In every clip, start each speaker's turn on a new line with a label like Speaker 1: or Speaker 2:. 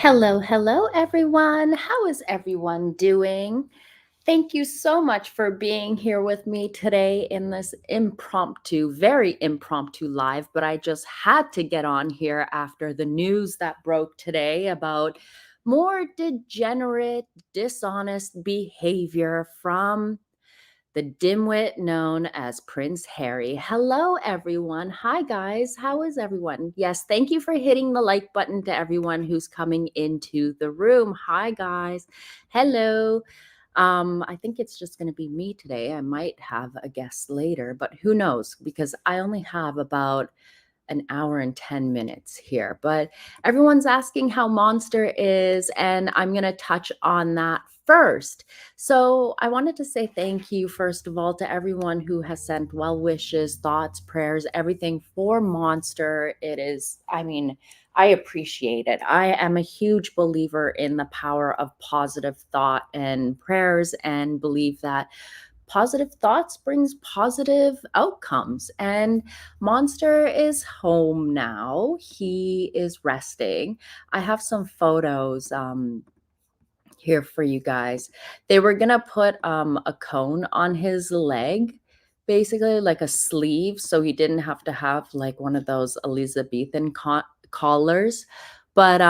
Speaker 1: Hello, everyone. How is everyone doing? Thank you so much for being here with me today in this very impromptu live. But I just had to get on here after the news that broke today about more degenerate, dishonest behavior from the dimwit known as Prince Harry. Hello, everyone. Hi, guys. How is everyone? Yes, thank you for hitting the like button to everyone who's coming into the room. Hi, guys. Hello. I think it's just going to be me today. I might have a guest later, but who knows? Because I only have about an hour and 10 minutes here. But everyone's asking how Monster is, and I'm going to touch on that first. So, I wanted to say thank you, first of all, to everyone who has sent well wishes, thoughts, prayers, everything for Monster. I appreciate it. I am a huge believer in the power of positive thought and prayers, and believe that positive thoughts brings positive outcomes. And Monster is home now. He is resting. I have some photos here for you guys. They were gonna put a cone on his leg, basically like a sleeve, so he didn't have to have like one of those Elizabethan collars. But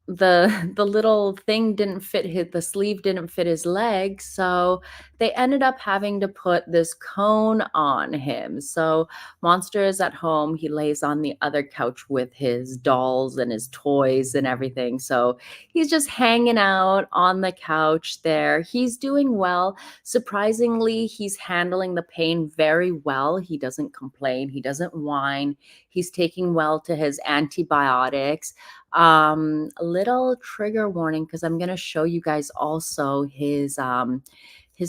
Speaker 1: the little thing didn't fit the sleeve didn't fit his leg, so they ended up having to put this cone on him. So Monster is at home. He lays on the other couch with his dolls and his toys and everything. So he's just hanging out on the couch there. He's doing well. Surprisingly, he's handling the pain very well. He doesn't complain, he doesn't whine. He's taking well to his antibiotics. A little trigger warning, because I'm going to show you guys also his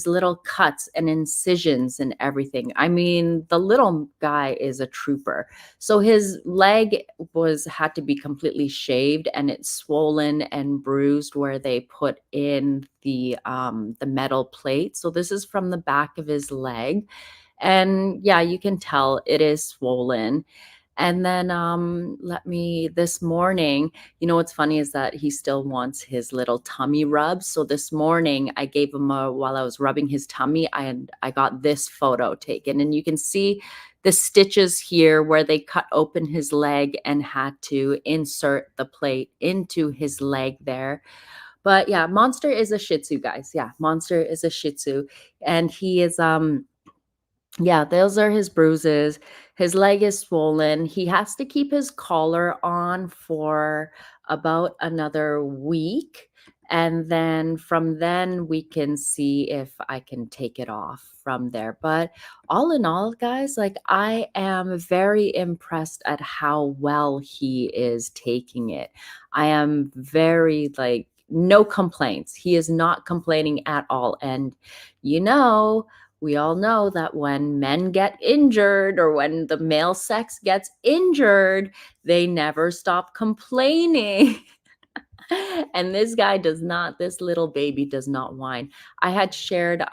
Speaker 1: little cuts and incisions and everything. I mean, the little guy is a trooper. So his leg had to be completely shaved, and it's swollen and bruised where they put in the metal plate. So this is from the back of his leg, and yeah, you can tell it is swollen. And then this morning, what's funny is that he still wants his little tummy rub. So this morning I gave him while I was rubbing his tummy, I got this photo taken, and you can see the stitches here where they cut open his leg and had to insert the plate into his leg there. But yeah, Monster is a Shih Tzu, guys. Yeah, Monster is a Shih Tzu, and he is yeah, those are his bruises. His leg is swollen. He has to keep his collar on for about another week. And then from then, we can see if I can take it off from there. But all in all, guys, like, I am very impressed at how well he is taking it. I am very, like, no complaints. He is not complaining at all. And, you know, we all know that when men get injured, or when the male sex gets injured, they never stop complaining. And this little baby does not whine. I had shared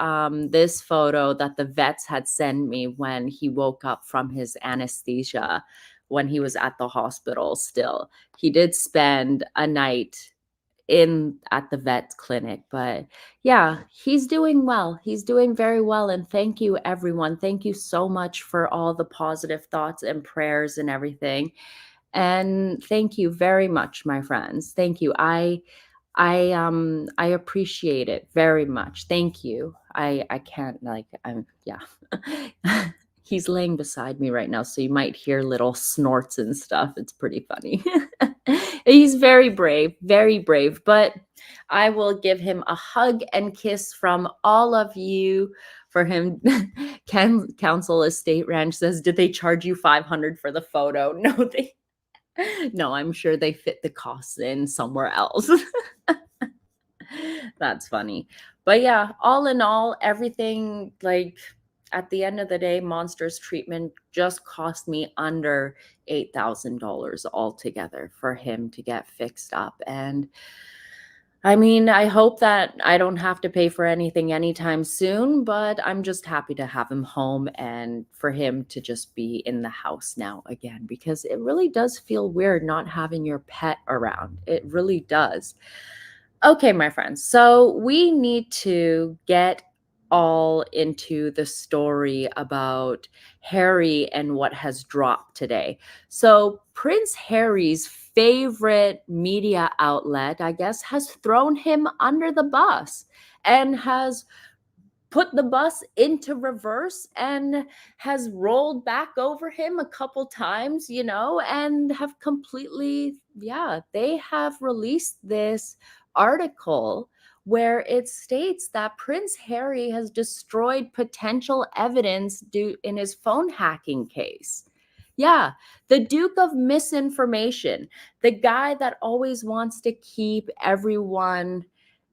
Speaker 1: this photo that the vets had sent me when he woke up from his anesthesia, when he was at the hospital still. He did spend a night at the vet clinic. But yeah, he's doing well. He's doing very well. And thank you, everyone. Thank you so much for all the positive thoughts and prayers and everything. And thank you very much, my friends. Thank you. I appreciate it very much. Thank you. I can't, like, I'm yeah. He's laying beside me right now, so you might hear little snorts and stuff. It's pretty funny. He's very brave, but I will give him a hug and kiss from all of you for him. Council Estate Ranch says, did they charge you 500 for the photo? No, I'm sure they fit the costs in somewhere else. That's funny. But yeah, all in all, everything, like, at the end of the day, Monster's treatment just cost me under $8,000 altogether for him to get fixed up. And I mean, I hope that I don't have to pay for anything anytime soon, but I'm just happy to have him home and for him to just be in the house now again because it really does feel weird not having your pet around. It really does. Okay, my friends. So we need to get all into the story about Harry and what has dropped today. So, Prince Harry's favorite media outlet, I guess, has thrown him under the bus and has put the bus into reverse and has rolled back over him a couple times, and have completely, yeah, they have released this article where it states that Prince Harry has destroyed potential evidence due in his phone hacking case. Yeah, the Duke of Misinformation, the guy that always wants to keep everyone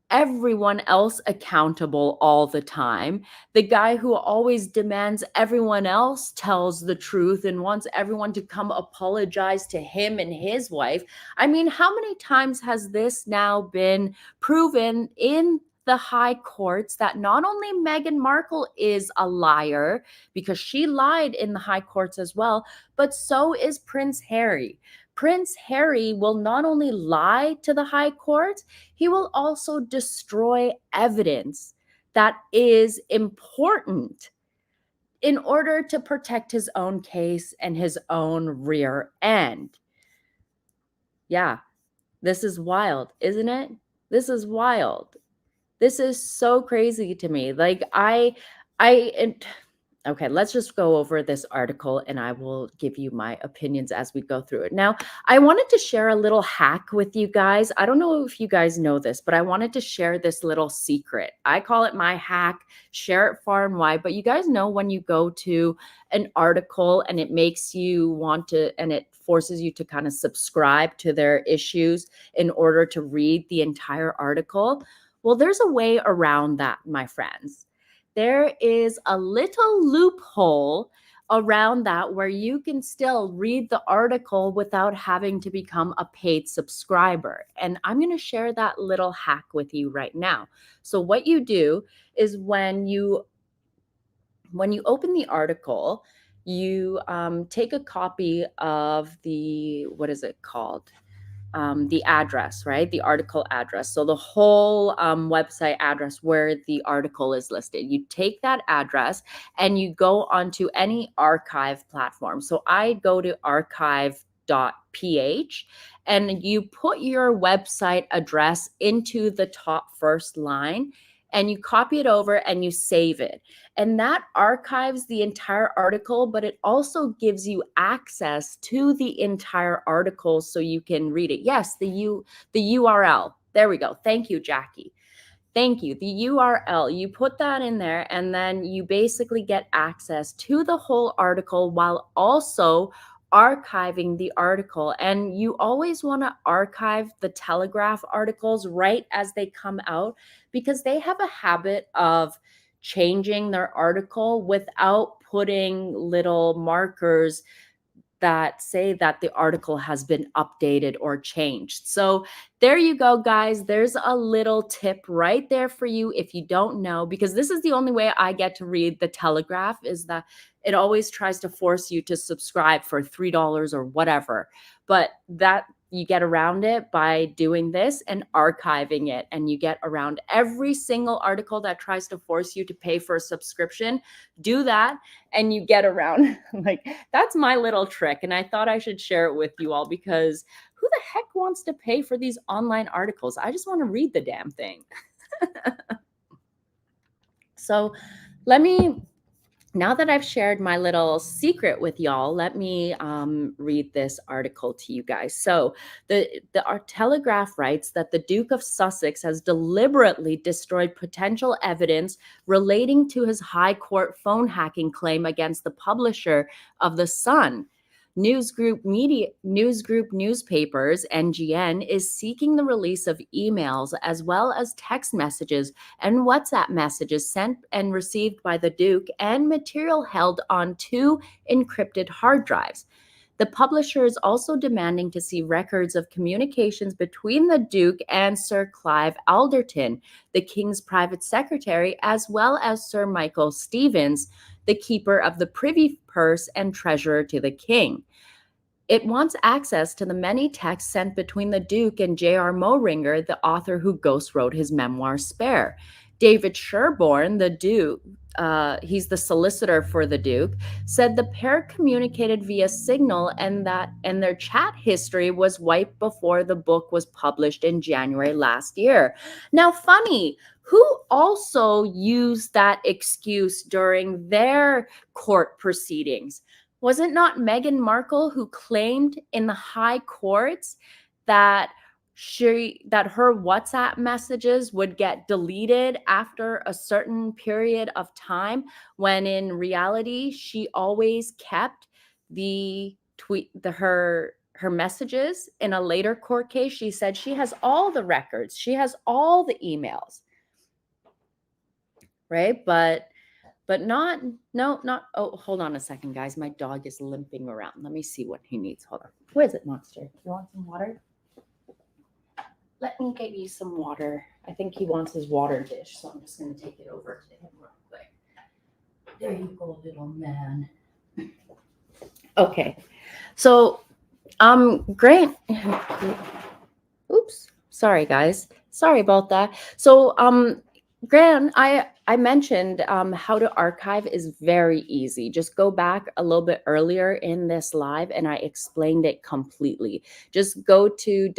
Speaker 1: else accountable all the time. The guy who always demands everyone else tells the truth and wants everyone to come apologize to him and his wife. I mean, how many times has this now been proven in the high courts that not only Meghan Markle is a liar because she lied in the high courts as well, but so is Prince Harry. Prince Harry will not only lie to the high courts, he will also destroy evidence that is important in order to protect his own case and his own rear end. Yeah, this is wild, isn't it? This is wild. This is so crazy to me. Like and okay, let's just go over this article and I will give you my opinions as we go through it. Now, I wanted to share a little hack with you guys. I don't know if you guys know this, but I wanted to share this little secret. I call it my hack, share it far and wide. But you guys know when you go to an article and it makes you want to, and it forces you to kind of subscribe to their issues in order to read the entire article. Well, there's a way around that, my friends. There is a little loophole around that where you can still read the article without having to become a paid subscriber. And I'm going to share that little hack with you right now. So what you do is when you open the article, you take a copy of what is it called? The address, right? The article address. So the whole website address where the article is listed. You take that address and you go onto any archive platform. So I go to archive.ph and you put your website address into the top first line and you copy it over and you save it. And that archives the entire article, but it also gives you access to the entire article so you can read it. Yes, the URL. There we go. Thank you, Jackie. Thank you. The URL, you put that in there and then you basically get access to the whole article while also archiving the article. And you always want to archive the Telegraph articles right as they come out because they have a habit of changing their article without putting little markers that say that the article has been updated or changed. So there you go, guys. There's a little tip right there for you if you don't know, because this is the only way I get to read the Telegraph is that it always tries to force you to subscribe for $3 or whatever. But that you get around it by doing this and archiving it, and you get around every single article that tries to force you to pay for a subscription. Do that and you get around. Like, that's my little trick, and I thought I should share it with you all because who the heck wants to pay for these online articles? I just want to read the damn thing. So now that I've shared my little secret with y'all, let me read this article to you guys. So our Telegraph writes that the Duke of Sussex has deliberately destroyed potential evidence relating to his high court phone hacking claim against the publisher of The Sun. Newsgroup Newspapers, NGN, is seeking the release of emails as well as text messages and WhatsApp messages sent and received by the Duke and material held on 2 encrypted hard drives. The publisher is also demanding to see records of communications between the Duke and Sir Clive Alderton, the King's private secretary, as well as Sir Michael Stevens, the keeper of the Privy Purse and treasurer to the King. It wants access to the many texts sent between the Duke and J.R. Moehringer, the author who ghost-wrote his memoir Spare. David Sherborne, the Duke, he's the solicitor for the Duke, said the pair communicated via Signal and their chat history was wiped before the book was published in January last year. Now, funny, who also used that excuse during their court proceedings? Was it not Meghan Markle who claimed in the high courts that her WhatsApp messages would get deleted after a certain period of time, when in reality she always kept her messages? In a later court case, she said she has all the records, she has all the emails, right? But not, oh, hold on a second, guys. My dog is limping around. Let me see what he needs. Hold on. Where is it, Monster? You want some water? Let me get you some water. I think he wants his water dish, so I'm just going to take it over to him real quick. There you go, little man. Okay. So, Grant, oops, sorry, guys. Sorry about that. So, Grant, I mentioned how to archive is very easy. Just go back a little bit earlier in this live and I explained it completely. Just go to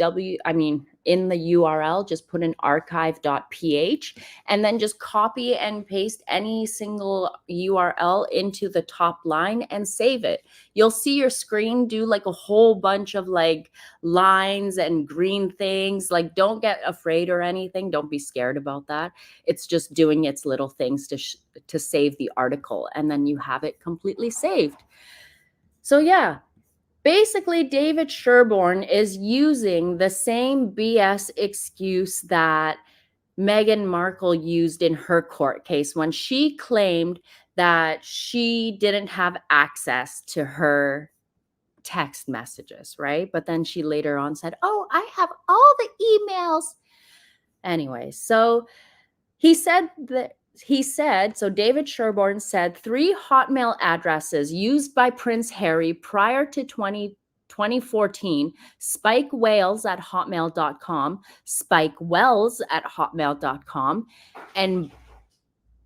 Speaker 1: in the URL, just put in archive.ph and then just copy and paste any single URL into the top line and save it. You'll see your screen do like a whole bunch of like lines and green things. Like, don't get afraid or anything. Don't be scared about that. It's just doing its little things to save the article, and then you have it completely saved. So yeah, basically David Sherborne is using the same BS excuse that Meghan Markle used in her court case when she claimed that she didn't have access to her text messages, right? But then she later on said, "Oh, I have all the emails." Anyway, so so David Sherborne said 3 Hotmail addresses used by Prince Harry prior to 2014, Spike Wales at hotmail.com, Spike Wells at hotmail.com, and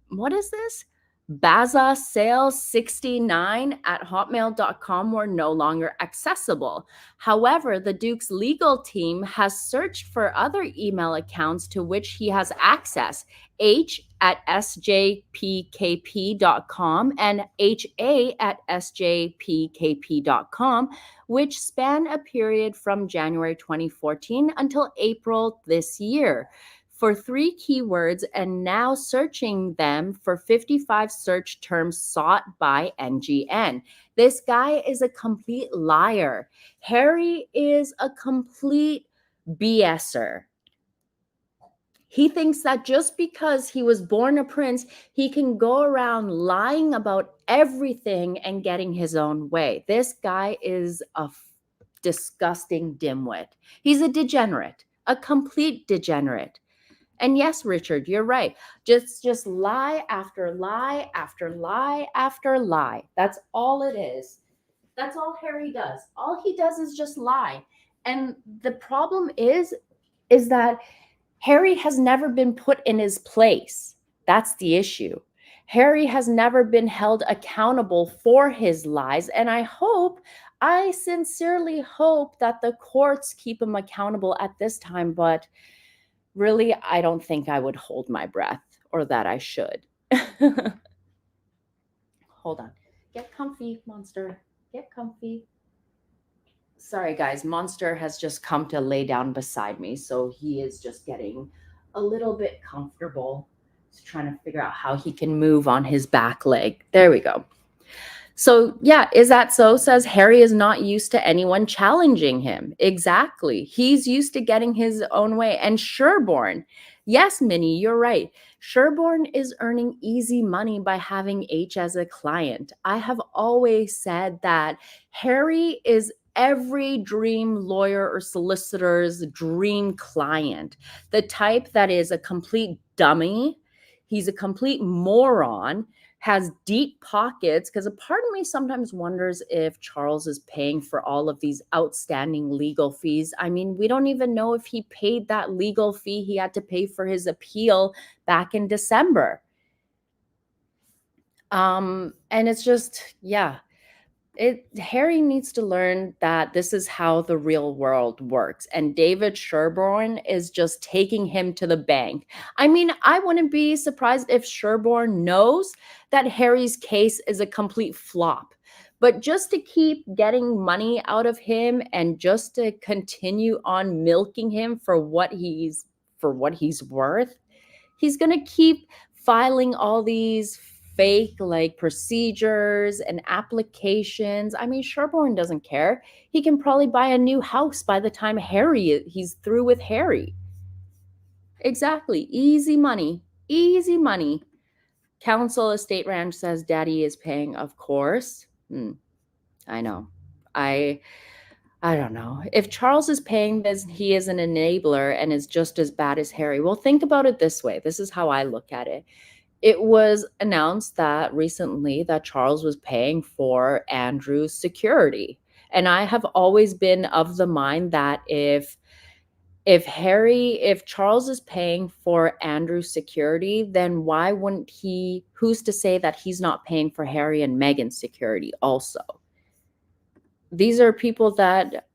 Speaker 1: what is this? Baza Sales 69 at hotmail.com were no longer accessible. However, the Duke's legal team has searched for other email accounts to which he has access, H at sjpkp.com and HA at sjpkp.com, which span a period from January 2014 until April this year, for 3 keywords, and now searching them for 55 search terms sought by NGN. This guy is a complete liar. Harry is a complete BSer. He thinks that just because he was born a prince, he can go around lying about everything and getting his own way. This guy is a disgusting dimwit. He's a degenerate, a complete degenerate. And yes, Richard, you're right. Just lie after lie after lie after lie. That's all it is. That's all Harry does. All he does is just lie. And the problem is that Harry has never been put in his place. That's the issue. Harry has never been held accountable for his lies. And I sincerely hope that the courts keep him accountable at this time. But really, I don't think I would hold my breath, or that I should. Hold on. Get comfy, Monster. Get comfy. Sorry, guys. Monster has just come to lay down beside me, so he is just getting a little bit comfortable. He's trying to figure out how he can move on his back leg. There we go. So yeah, is that so? Says Harry is not used to anyone challenging him. Exactly. He's used to getting his own way. And Sherborne, yes, Minnie, you're right. Sherborne is earning easy money by having H as a client. I have always said that Harry is every dream lawyer or solicitor's dream client, the type that is a complete dummy. He's a complete moron, has deep pockets, because a part of me sometimes wonders if Charles is paying for all of these outstanding legal fees. I mean, we don't even know if he paid that legal fee he had to pay for his appeal back in December. And it's just, yeah, Harry needs to learn that this is how the real world works. And David Sherborne is just taking him to the bank. I mean, I wouldn't be surprised if Sherborne knows that Harry's case is a complete flop. But just to keep getting money out of him and just to continue on milking him for what he's worth, he's going to keep filing all these fake like procedures and applications. I mean, Sherborne doesn't care. He can probably buy a new house by the time he's through with Harry. Exactly. Easy money. Easy money. Council Estate Ranch says daddy is paying, of course. I know. I don't know. If Charles is paying this, he is an enabler and is just as bad as Harry. Well, think about it this way. This is how I look at it. It was announced that recently that Charles was paying for Andrew's security. And I have always been of the mind that if Charles is paying for Andrew's security, then why wouldn't who's to say that he's not paying for Harry and Meghan's security also? These are people that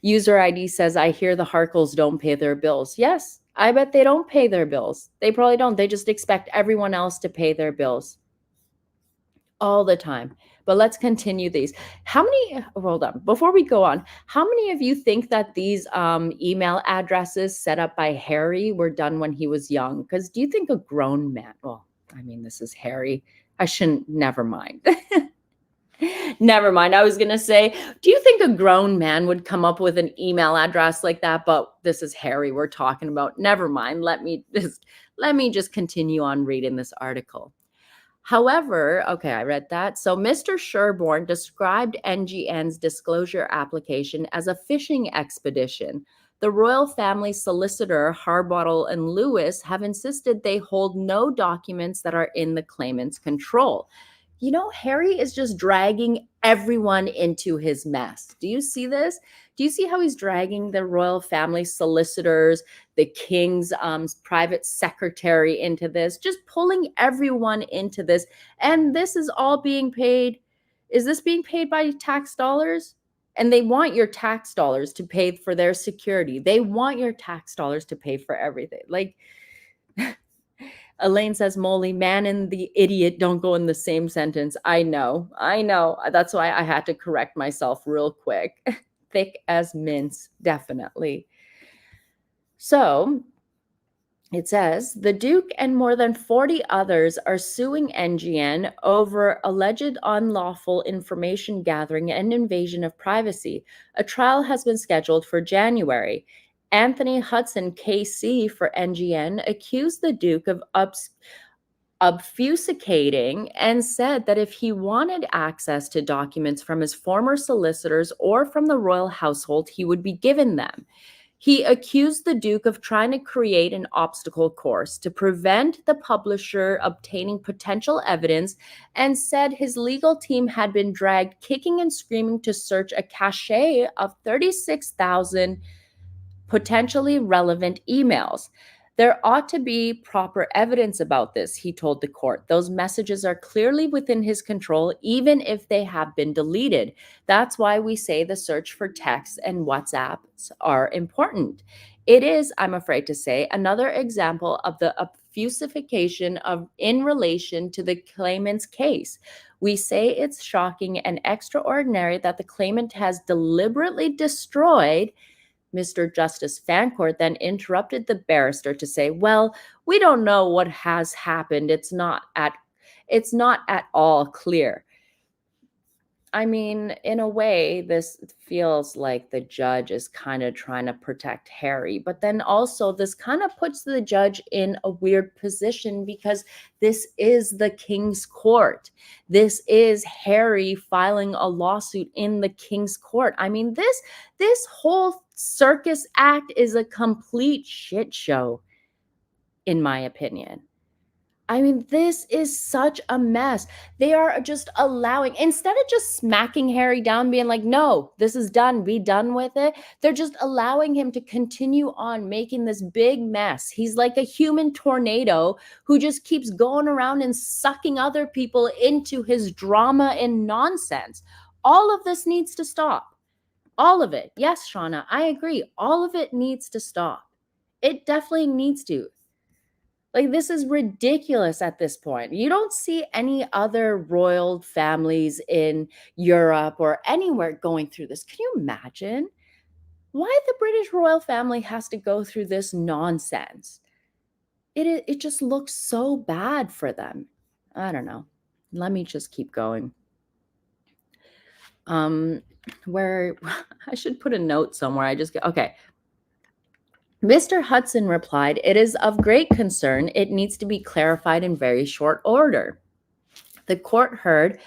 Speaker 1: user ID says, I hear the Harkles don't pay their bills. Yes, I bet they don't pay their bills. They probably don't. They just expect everyone else to pay their bills all the time. But let's continue these. Hold on, before we go on, how many of you think that these email addresses set up by Harry were done when he was young? Because do you think a grown man, well, I mean, this is Harry. Never mind. Never mind. I was going to say, do you think a grown man would come up with an email address like that? But this is Harry we're talking about. Never mind. Let me just continue on reading this article. However, okay, I read that. So Mr. Sherborne described NGN's disclosure application as a fishing expedition. The royal family solicitor, Harbottle and Lewis, have insisted they hold no documents that are in the claimant's control. You know, Harry is just dragging everyone into his mess. Do you see this? Do you see how he's dragging the royal family solicitors, the king's private secretary into this, just pulling everyone into this? And this is all being paid. Is this being paid by tax dollars? And they want your tax dollars to pay for their security. They want your tax dollars to pay for everything. Like, Elaine says, Molly, man and the idiot don't go in the same sentence. I know. That's why I had to correct myself real quick. Thick as mince, definitely. So it says, the Duke and more than 40 others are suing NGN over alleged unlawful information gathering and invasion of privacy. A trial has been scheduled for January. Anthony Hudson, KC for NGN, accused the Duke of obfuscating and said that if he wanted access to documents from his former solicitors or from the royal household, he would be given them. He accused the Duke of trying to create an obstacle course to prevent the publisher obtaining potential evidence and said his legal team had been dragged kicking and screaming to search a cache of 36,000 potentially relevant emails. There ought to be proper evidence about this, he told the court. Those messages are clearly within his control, even if they have been deleted. That's why we say the search for texts and WhatsApps are important. It is, I'm afraid to say, another example of the obfuscation in relation to the claimant's case. We say it's shocking and extraordinary that the claimant has deliberately destroyed. Mr. Justice Fancourt then interrupted the barrister to say, well, we don't know what has happened. It's not at all clear. I mean, in a way, this feels like the judge is kind of trying to protect Harry, but then also this kind of puts the judge in a weird position because this is the king's court. This is Harry filing a lawsuit in the king's court. I mean, this whole circus act is a complete shit show, in my opinion. I mean, this is such a mess. They are just allowing, instead of just smacking Harry down, being like, no, this is done, be done with it. They're just allowing him to continue on making this big mess. He's like a human tornado who just keeps going around and sucking other people into his drama and nonsense. All of this needs to stop. All of it. Yes, Shauna, I agree. All of it needs to stop. It definitely needs to. Like, this is ridiculous at this point. You don't see any other royal families in Europe or anywhere going through this. Can you imagine why the British royal family has to go through this nonsense? It just looks so bad for them. I don't know. Let me just keep going. Where I should put a note somewhere. Okay. Mr. Hudson replied, "It is of great concern. It needs to be clarified in very short order." The court heard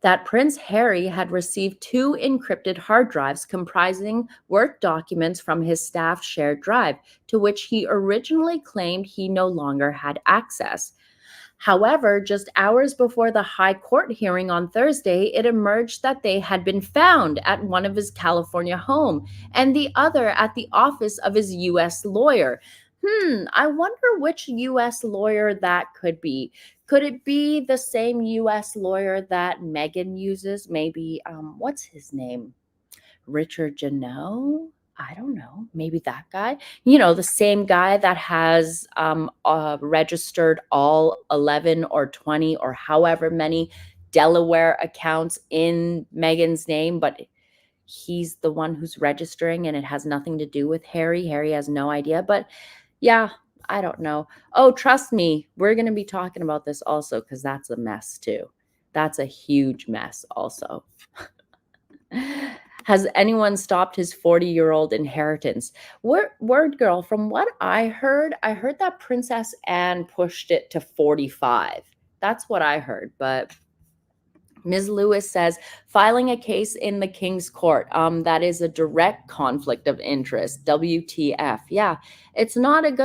Speaker 1: that Prince Harry had received 2 encrypted hard drives comprising work documents from his staff shared drive, to which he originally claimed he no longer had access. However, just hours before the High Court hearing on Thursday, it emerged that they had been found at one of his California home and the other at the office of his U.S. lawyer. I wonder which U.S. lawyer that could be. Could it be the same U.S. lawyer that Meghan uses? Maybe, what's his name? Richard Janot? I don't know. Maybe that guy. The same guy that has registered all 11 or 20 or however many Delaware accounts in Meghan's name, but he's the one who's registering and it has nothing to do with Harry. Harry has no idea. But yeah, I don't know. Oh, trust me, we're going to be talking about this also because that's a mess too. That's a huge mess also. Has anyone stopped his 40-year-old inheritance? Word girl, from what I heard that Princess Anne pushed it to 45. That's what I heard. But Ms. Lewis says, filing a case in the King's Court, that is a direct conflict of interest. WTF. Yeah, it's not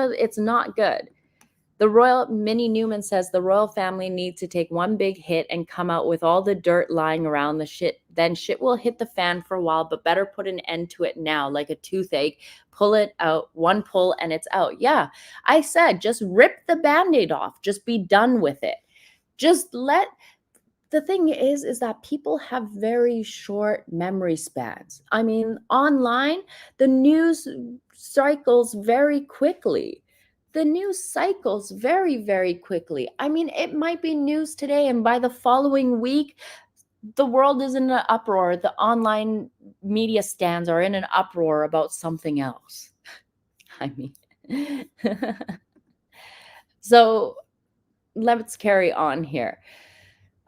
Speaker 1: good. Minnie Newman says the royal family needs to take one big hit and come out with all the dirt lying around the shit. Then shit will hit the fan for a while, but better put an end to it now, like a toothache. Pull it out, one pull and it's out. Yeah, I said just rip the Band-Aid off. Just be done with it. The thing is that people have very short memory spans. I mean, online, the news cycles very quickly. Very, very quickly. I mean, it might be news today, and by the following week, the world is in an uproar. The online media stands are in an uproar about something else. I mean, so let's carry on here.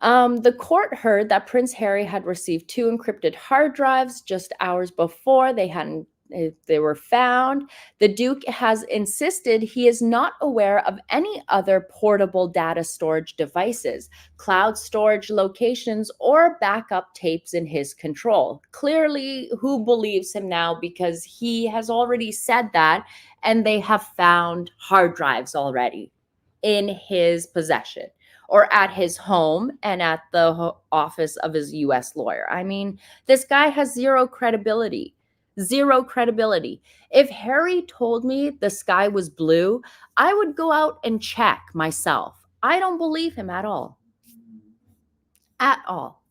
Speaker 1: The court heard that Prince Harry had received 2 encrypted hard drives just hours before they were found. The Duke has insisted he is not aware of any other portable data storage devices, cloud storage locations, or backup tapes in his control. Clearly, who believes him now? Because he has already said that, and they have found hard drives already in his possession or at his home and at the office of his U.S. lawyer. I mean, this guy has zero credibility. Zero credibility. If Harry told me the sky was blue, I would go out and check myself. I don't believe him at all. At all.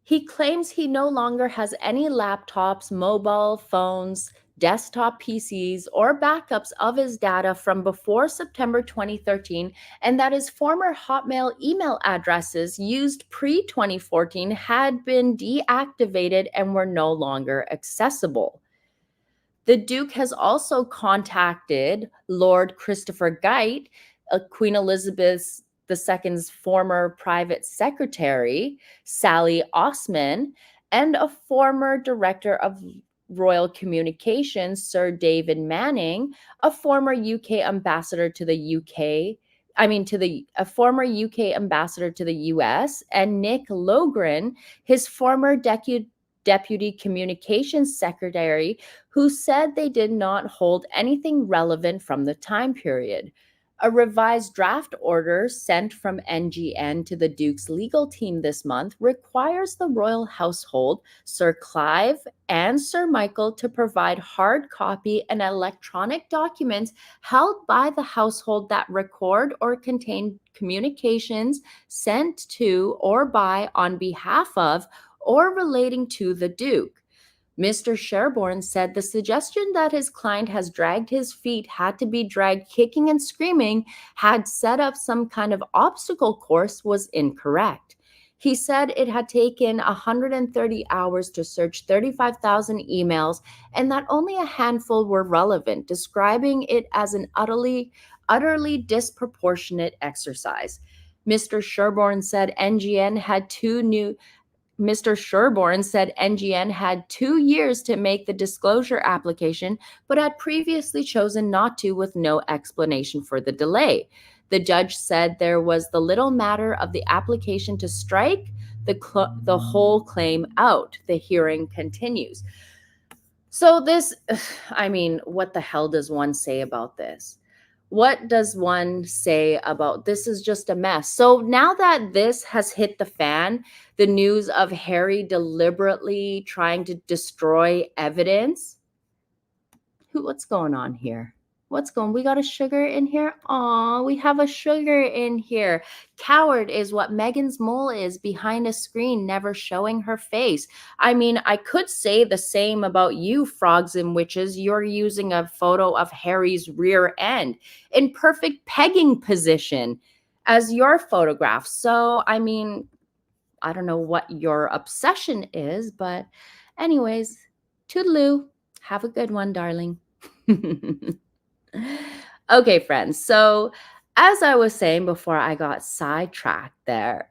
Speaker 1: He claims he no longer has any laptops, mobile phones, desktop PCs, or backups of his data from before September 2013, and that his former Hotmail email addresses used pre-2014 had been deactivated and were no longer accessible. The Duke has also contacted Lord Christopher Geit, Queen Elizabeth's II's former private secretary, Sally Osman, and a former director of Royal Communications, Sir David Manning, a former UK ambassador to the UK, a former UK ambassador to the US, and Nick Logren, his former deputy communications secretary, who said they did not hold anything relevant from the time period. A revised draft order sent from NGN to the Duke's legal team this month requires the royal household, Sir Clive and Sir Michael, to provide hard copy and electronic documents held by the household that record or contain communications sent to or by, on behalf of, or relating to the Duke. Mr. Sherborne said the suggestion that his client has dragged his feet, had to be dragged kicking and screaming, had set up some kind of obstacle course was incorrect. He said it had taken 130 hours to search 35,000 emails and that only a handful were relevant, describing it as an utterly disproportionate exercise. Mr. Sherborne said NGN had Mr. Sherborne said NGN had 2 years to make the disclosure application, but had previously chosen not to with no explanation for the delay. The judge said there was the little matter of the application to strike the whole claim out. The hearing continues. So what the hell does one say about this? What does one say about this? Is just a mess. So now that this has hit the fan, the news of Harry deliberately trying to destroy evidence. What's going on here? We got a sugar in here? Aw, we have a sugar in here. Coward is what MeghansMole is behind a screen, never showing her face. I could say the same about you, frogs and witches. You're using a photo of Harry's rear end in perfect pegging position as your photograph. So, I don't know what your obsession is, but anyways, toodaloo. Have a good one, darling. Okay, friends. So, as I was saying before I got sidetracked there,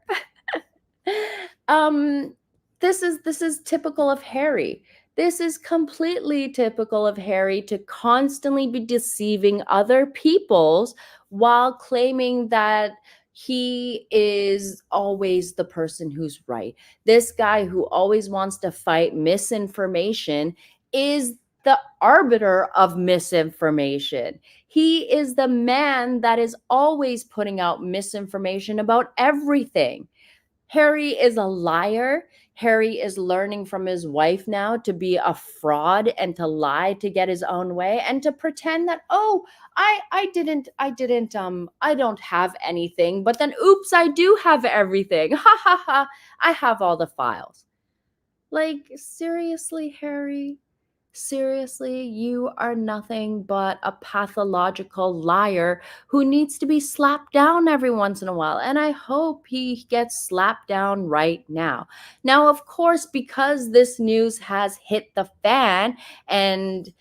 Speaker 1: um, this is typical of Harry. This is completely typical of Harry to constantly be deceiving other people's while claiming that he is always the person who's right. This guy who always wants to fight misinformation is the arbiter of misinformation. He is the man that is always putting out misinformation about everything. Harry is a liar. Harry is learning from his wife now to be a fraud and to lie to get his own way and to pretend that, oh, I don't have anything, but then oops, I do have everything. Ha ha ha. I have all the files. Like, seriously, Harry? Seriously, you are nothing but a pathological liar who needs to be slapped down every once in a while. And I hope he gets slapped down right now. Now, of course, because this news has hit the fan, and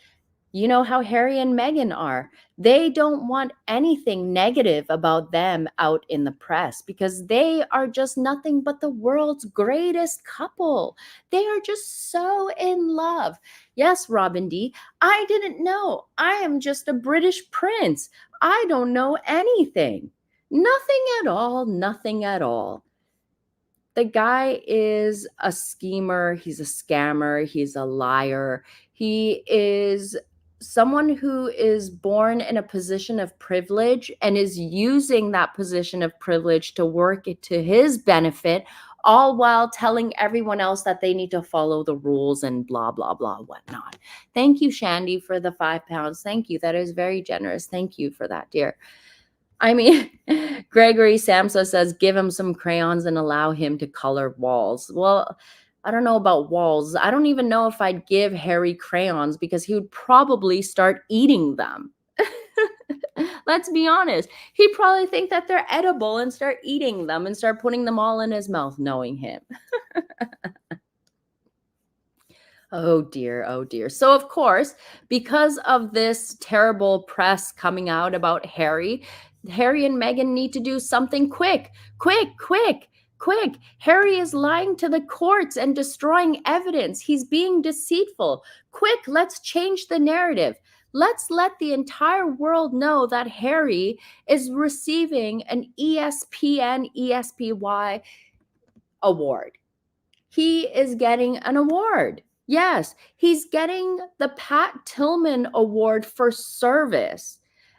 Speaker 1: you know how Harry and Meghan are. They don't want anything negative about them out in the press because they are just nothing but the world's greatest couple. They are just so in love. Yes, Robin D., I didn't know. I am just a British prince. I don't know anything. Nothing at all. Nothing at all. The guy is a schemer. He's a scammer. He's a liar. He is someone who is born in a position of privilege and is using that position of privilege to work it to his benefit, all while telling everyone else that they need to follow the rules and blah, blah, blah, whatnot. Thank you, Shandy, for the £5. Thank you. That is very generous. Thank you for that, dear. Gregory Samsa says, give him some crayons and allow him to color walls. Well, I don't know about walls. I don't even know if I'd give Harry crayons because he would probably start eating them. Let's be honest. He'd probably think that they're edible and start eating them and start putting them all in his mouth, knowing him. Oh dear, oh dear. So, of course, because of this terrible press coming out about Harry and Meghan need to do something quick, quick, quick, quick. Harry is lying to the courts and destroying evidence. He's being deceitful. Quick, let's change the narrative. Let's let the entire world know that Harry is receiving an ESPN ESPY award. He is getting an award. Yes, he's getting the Pat Tillman Award for service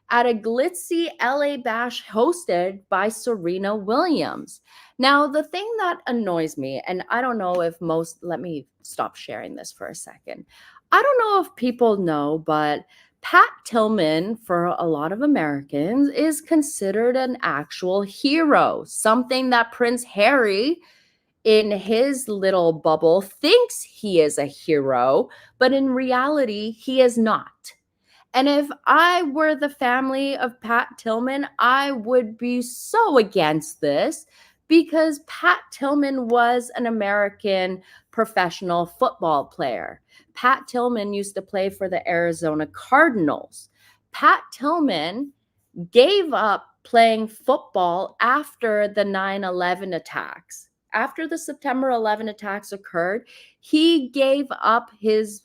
Speaker 1: at a glitzy LA bash hosted by Serena Williams. Now, the thing that annoys me, and I don't know if let me stop sharing this for a second. I don't know if people know, but Pat Tillman, for a lot of Americans, is considered an actual hero, something that Prince Harry in his little bubble thinks he is a hero, but in reality, he is not. And if I were the family of Pat Tillman, I would be so against this because Pat Tillman was an American professional football player. Pat Tillman used to play for the Arizona Cardinals. Pat Tillman gave up playing football after the 9/11 attacks. After the September 11 attacks occurred, he gave up his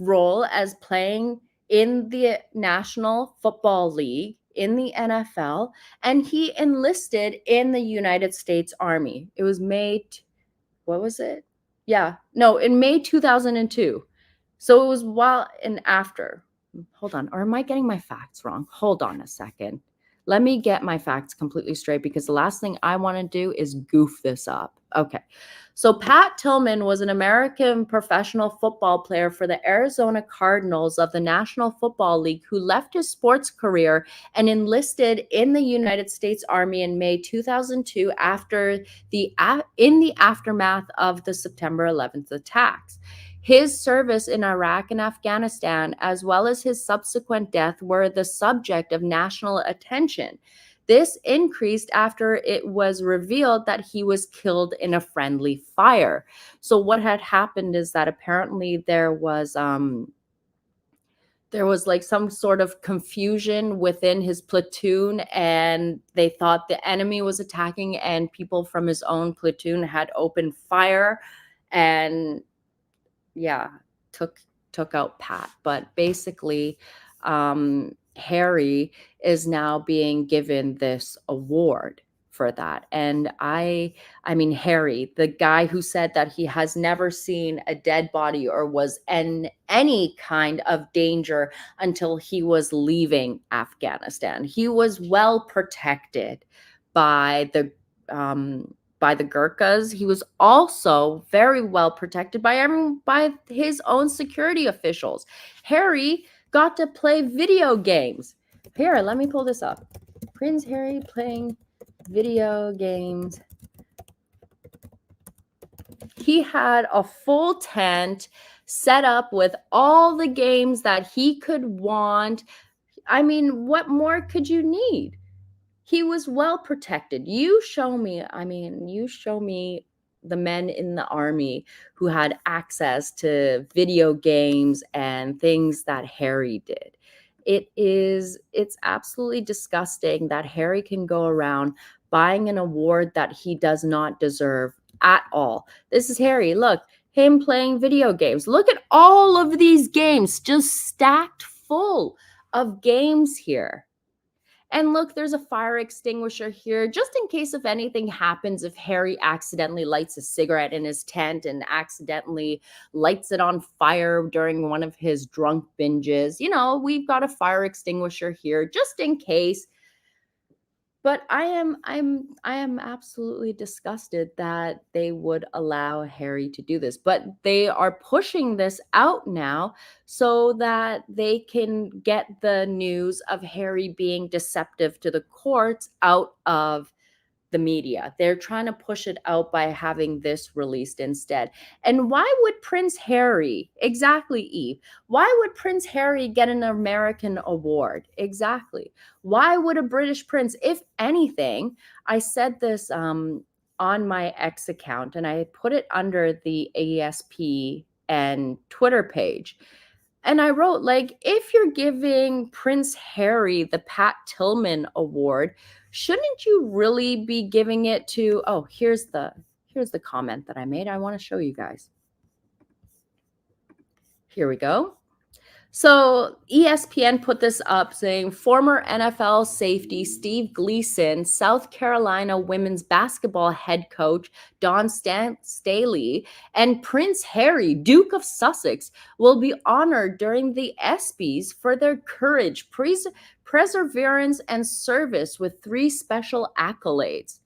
Speaker 1: role as playing in the National Football League, in the NFL, and he enlisted in the United States Army. It was what was it? Yeah, no, in May 2002. So it was while and after. Hold on. Or am I getting my facts wrong? Hold on a second. Let me get my facts completely straight because the last thing I want to do is goof this up. Okay. So Pat Tillman was an American professional football player for the Arizona Cardinals of the National Football League who left his sports career and enlisted in the United States Army in May 2002 in the aftermath of the September 11th attacks. His service in Iraq and Afghanistan, as well as his subsequent death, were the subject of national attention. This increased after it was revealed that he was killed in a friendly fire. So what had happened is that apparently there was like some sort of confusion within his platoon and they thought the enemy was attacking and people from his own platoon had opened fire and yeah, took out Pat. But basically, Harry is now being given this award for that. And I mean, Harry, the guy who said that he has never seen a dead body or was in any kind of danger until he was leaving Afghanistan. He was well protected by the Gurkhas. He was also very well protected by his own security officials. Harry got to play video games. Here, let me pull this up. Prince Harry playing video games. He had a full tent set up with all the games that he could want. I mean, what more could you need? He was well protected. You show me the men in the army who had access to video games and things that Harry did. It's absolutely disgusting that Harry can go around buying an award that he does not deserve at all. This is Harry. Look, him playing video games. Look at all of these games just stacked full of games here. And look, there's a fire extinguisher here, just in case if anything happens, if Harry accidentally lights a cigarette in his tent and accidentally lights it on fire during one of his drunk binges. You know, we've got a fire extinguisher here just in case. But I am absolutely disgusted that they would allow Harry to do this. But they are pushing this out now so that they can get the news of Harry being deceptive to the courts out of the media. They're trying to push it out by having this released instead. And why would Prince Harry, exactly, Eve, why would Prince Harry get an American award? Exactly. Why would a British prince, if anything, I said this on my X account and I put it under the ESP and Twitter page. And I wrote, like, if you're giving Prince Harry the Pat Tillman Award, shouldn't you really be giving it to, oh, here's the comment that I made. I want to show you guys. Here we go. So ESPN put this up saying former NFL safety Steve Gleason, South Carolina women's basketball head coach Don Staley, and Prince Harry, Duke of Sussex, will be honored during the Espys for their courage, perseverance, and service with 3 special accolades.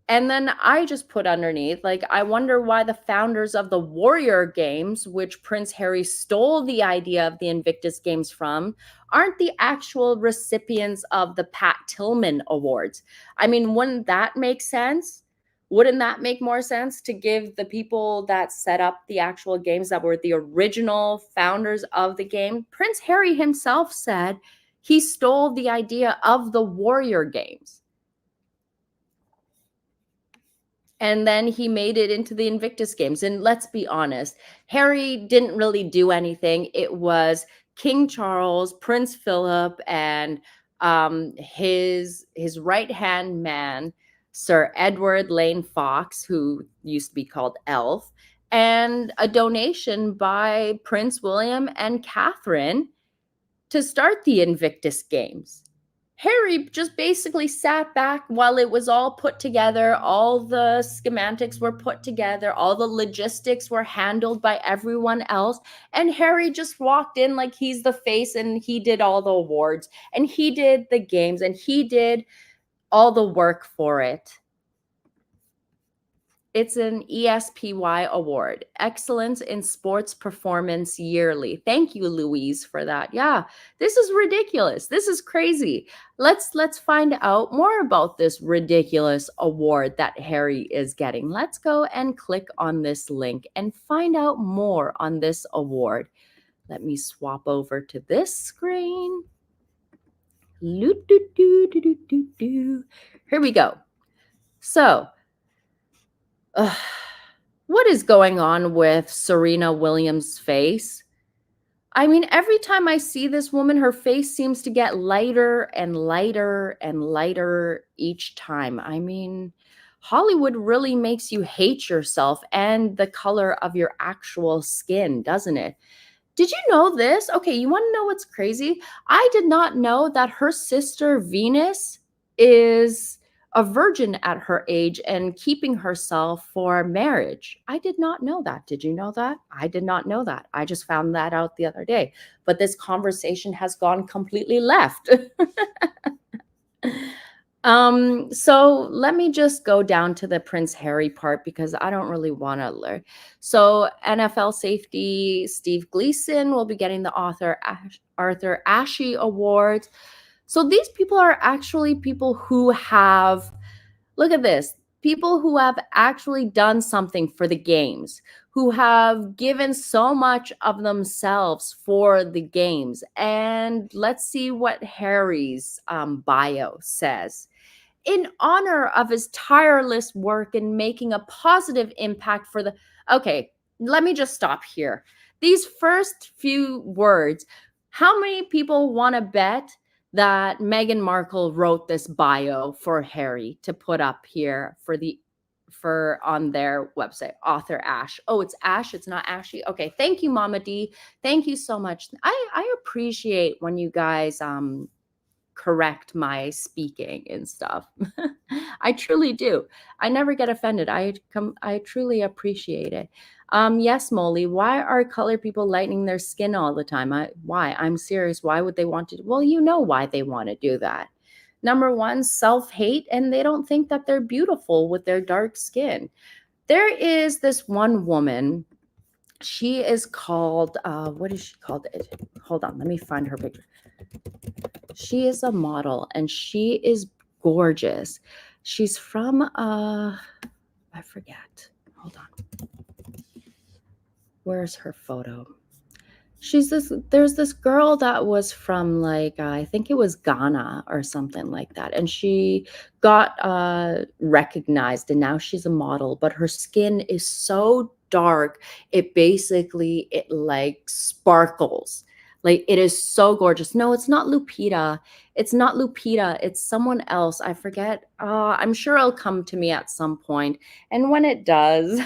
Speaker 1: And then I just put underneath, like, I wonder why the founders of the Warrior Games, which Prince Harry stole the idea of the Invictus Games from, aren't the actual recipients of the Pat Tillman Awards. I mean, wouldn't that make sense? Wouldn't that make more sense to give the people that set up the actual games, that were the original founders of the game? Prince Harry himself said he stole the idea of the Warrior Games. And then he made it into the Invictus Games. And let's be honest, Harry didn't really do anything. It was King Charles, Prince Philip, and his right-hand man, Sir Edward Lane Fox, who used to be called Elf, and a donation by Prince William and Catherine to start the Invictus Games. Harry just basically sat back while it was all put together. All the schematics were put together. All the logistics were handled by everyone else. And Harry just walked in like he's the face, and he did all the awards, and he did the games, and he did all the work for it. It's an ESPY award, Excellence in Sports Performance Yearly. Thank you, Louise, for that. Yeah, this is ridiculous. This is crazy. Let's find out more about this ridiculous award that Harry is getting. Let's go and click on this link and find out more on this award. Let me swap over to this screen. Here we go. So, what is going on with Serena Williams' face? I mean, every time I see this woman, her face seems to get lighter and lighter and lighter each time. I mean, Hollywood really makes you hate yourself and the color of your actual skin, doesn't it? Did you know this? Okay, you want to know what's crazy? I did not know that her sister Venus is a virgin at her age and keeping herself for marriage. I did not know that. Did you know that? I did not know that. I just found that out the other day. But this conversation has gone completely left. So let me just go down to the Prince Harry part because I don't really want to learn. So NFL safety Steve Gleason will be getting the Arthur Ashe Award. So these people are actually people who have, look at this, people who have actually done something for the games, who have given so much of themselves for the games. And let's see what Harry's bio says. In honor of his tireless work in making a positive impact for the... Okay, let me just stop here. These first few words, how many people want to bet that Meghan Markle wrote this bio for Harry to put up here for on their website? Author Ash. Oh, it's Ash. It's not Ashy. Okay. Thank you, Mama D. Thank you so much. I appreciate when you guys correct my speaking and stuff. I truly do. I never get offended. I truly appreciate it. Yes, Molly, why are colored people lightening their skin all the time? Why? I'm serious. Why would they want to? Well, you know why they want to do that. Number one, self-hate, and they don't think that they're beautiful with their dark skin. There is this one woman. She is called, what is she called? Hold on, let me find her picture. She is a model and she is gorgeous. She's from, I forget. Hold on. Where's her photo? There's this girl that was from like, I think it was Ghana or something like that. And she got recognized and now she's a model, but her skin is so dark, it like sparkles. Like it is so gorgeous. No, it's not Lupita. It's not Lupita. It's someone else. I forget. I'm sure it'll come to me at some point. And when it does,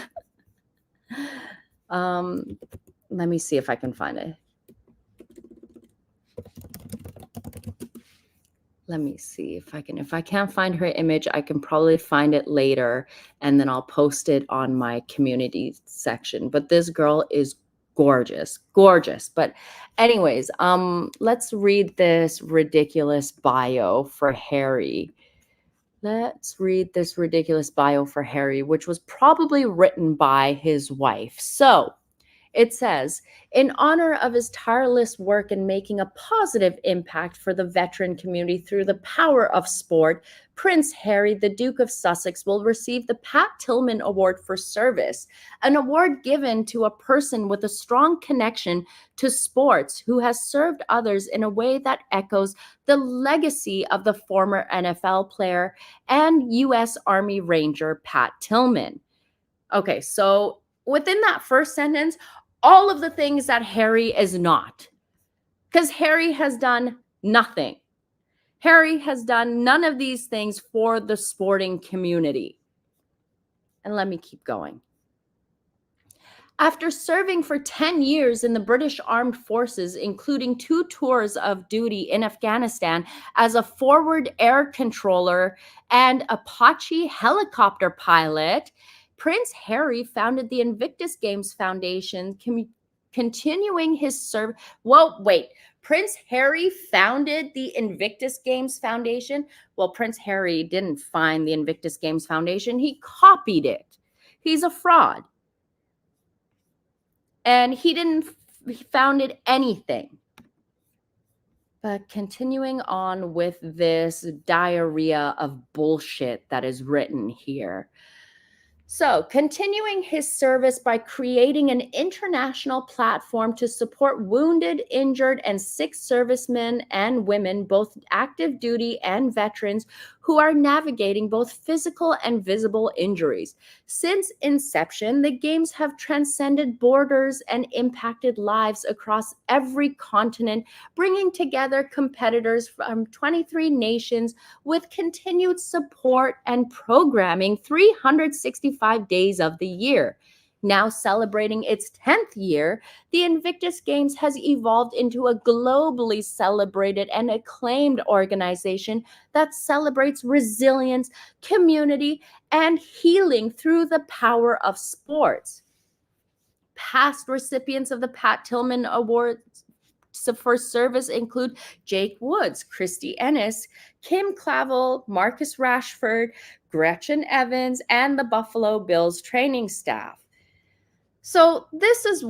Speaker 1: um, let me see if I can find it. Let me see if I can. If I can't find her image, I can probably find it later and then I'll post it on my community section. But this girl is gorgeous, gorgeous. But anyways, let's read this ridiculous bio for Harry. Let's read this ridiculous bio for Harry, which was probably written by his wife. So, it says, in honor of his tireless work in making a positive impact for the veteran community through the power of sport, Prince Harry, the Duke of Sussex, will receive the Pat Tillman Award for Service, an award given to a person with a strong connection to sports who has served others in a way that echoes the legacy of the former NFL player and U.S. Army Ranger Pat Tillman. Okay, so within that first sentence, all of the things that Harry is not, because Harry has done nothing. Harry has done none of these things for the sporting community. And let me keep going. After serving for 10 years in the British Armed Forces, including 2 tours of duty in Afghanistan as a forward air controller and Apache helicopter pilot, Prince Harry founded the Invictus Games Foundation, continuing his service. Whoa, wait. Prince Harry founded the Invictus Games Foundation? Well, Prince Harry didn't find the Invictus Games Foundation. He copied it. He's a fraud. And he founded anything. But continuing on with this diarrhea of bullshit that is written here. So, continuing his service by creating an international platform to support wounded, injured, and sick servicemen and women, both active duty and veterans, who are navigating both physical and visible injuries. Since inception, the Games have transcended borders and impacted lives across every continent, bringing together competitors from 23 nations with continued support and programming 365 days of the year. Now celebrating its 10th year, the Invictus Games has evolved into a globally celebrated and acclaimed organization that celebrates resilience, community, and healing through the power of sports. Past recipients of the Pat Tillman Award for service include Jake Woods, Christy Ennis, Kim Clavel, Marcus Rashford, Gretchen Evans, and the Buffalo Bills training staff. So this is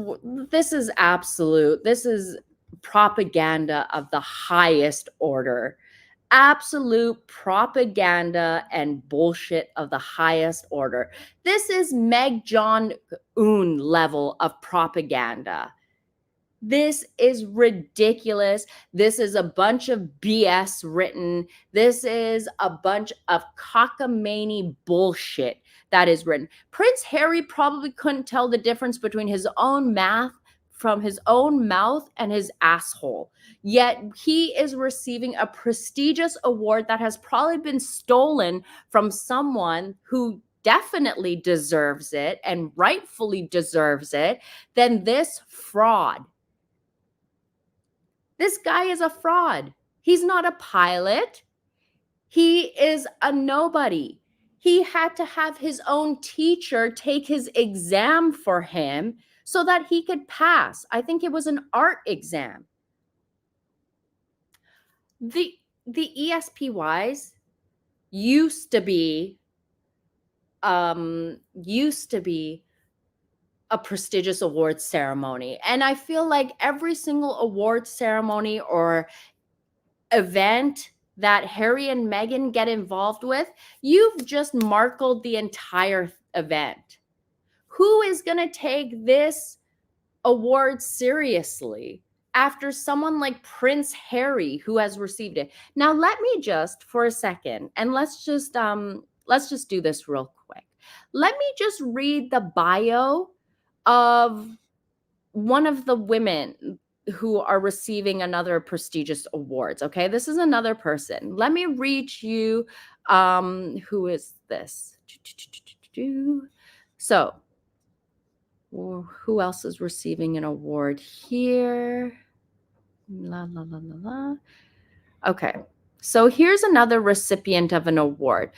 Speaker 1: propaganda of the highest order. Absolute propaganda and bullshit of the highest order. This is Meg Jong-un level of propaganda. This is ridiculous. This is a bunch of BS written. This is a bunch of cockamamie bullshit that is written. Prince Harry probably couldn't tell the difference between his own math from his own mouth and his asshole. Yet he is receiving a prestigious award that has probably been stolen from someone who definitely deserves it and rightfully deserves it than this fraud. This guy is a fraud. He's not a pilot. He is a nobody. He had to have his own teacher take his exam for him so that he could pass. I think it was an art exam. The ESPYs used to be a prestigious awards ceremony. And I feel like every single awards ceremony or event that Harry and Meghan get involved with, you've just markled the entire event. Who is going to take this award seriously after someone like Prince Harry who has received it? Now, let me just for a second, and let's just do this real quick. Let me just read the bio of one of the women who are receiving another prestigious awards. Okay, this is another person. Let me read you. Who is this? So, who else is receiving an award here? La la la la la. Okay, so here's another recipient of an award.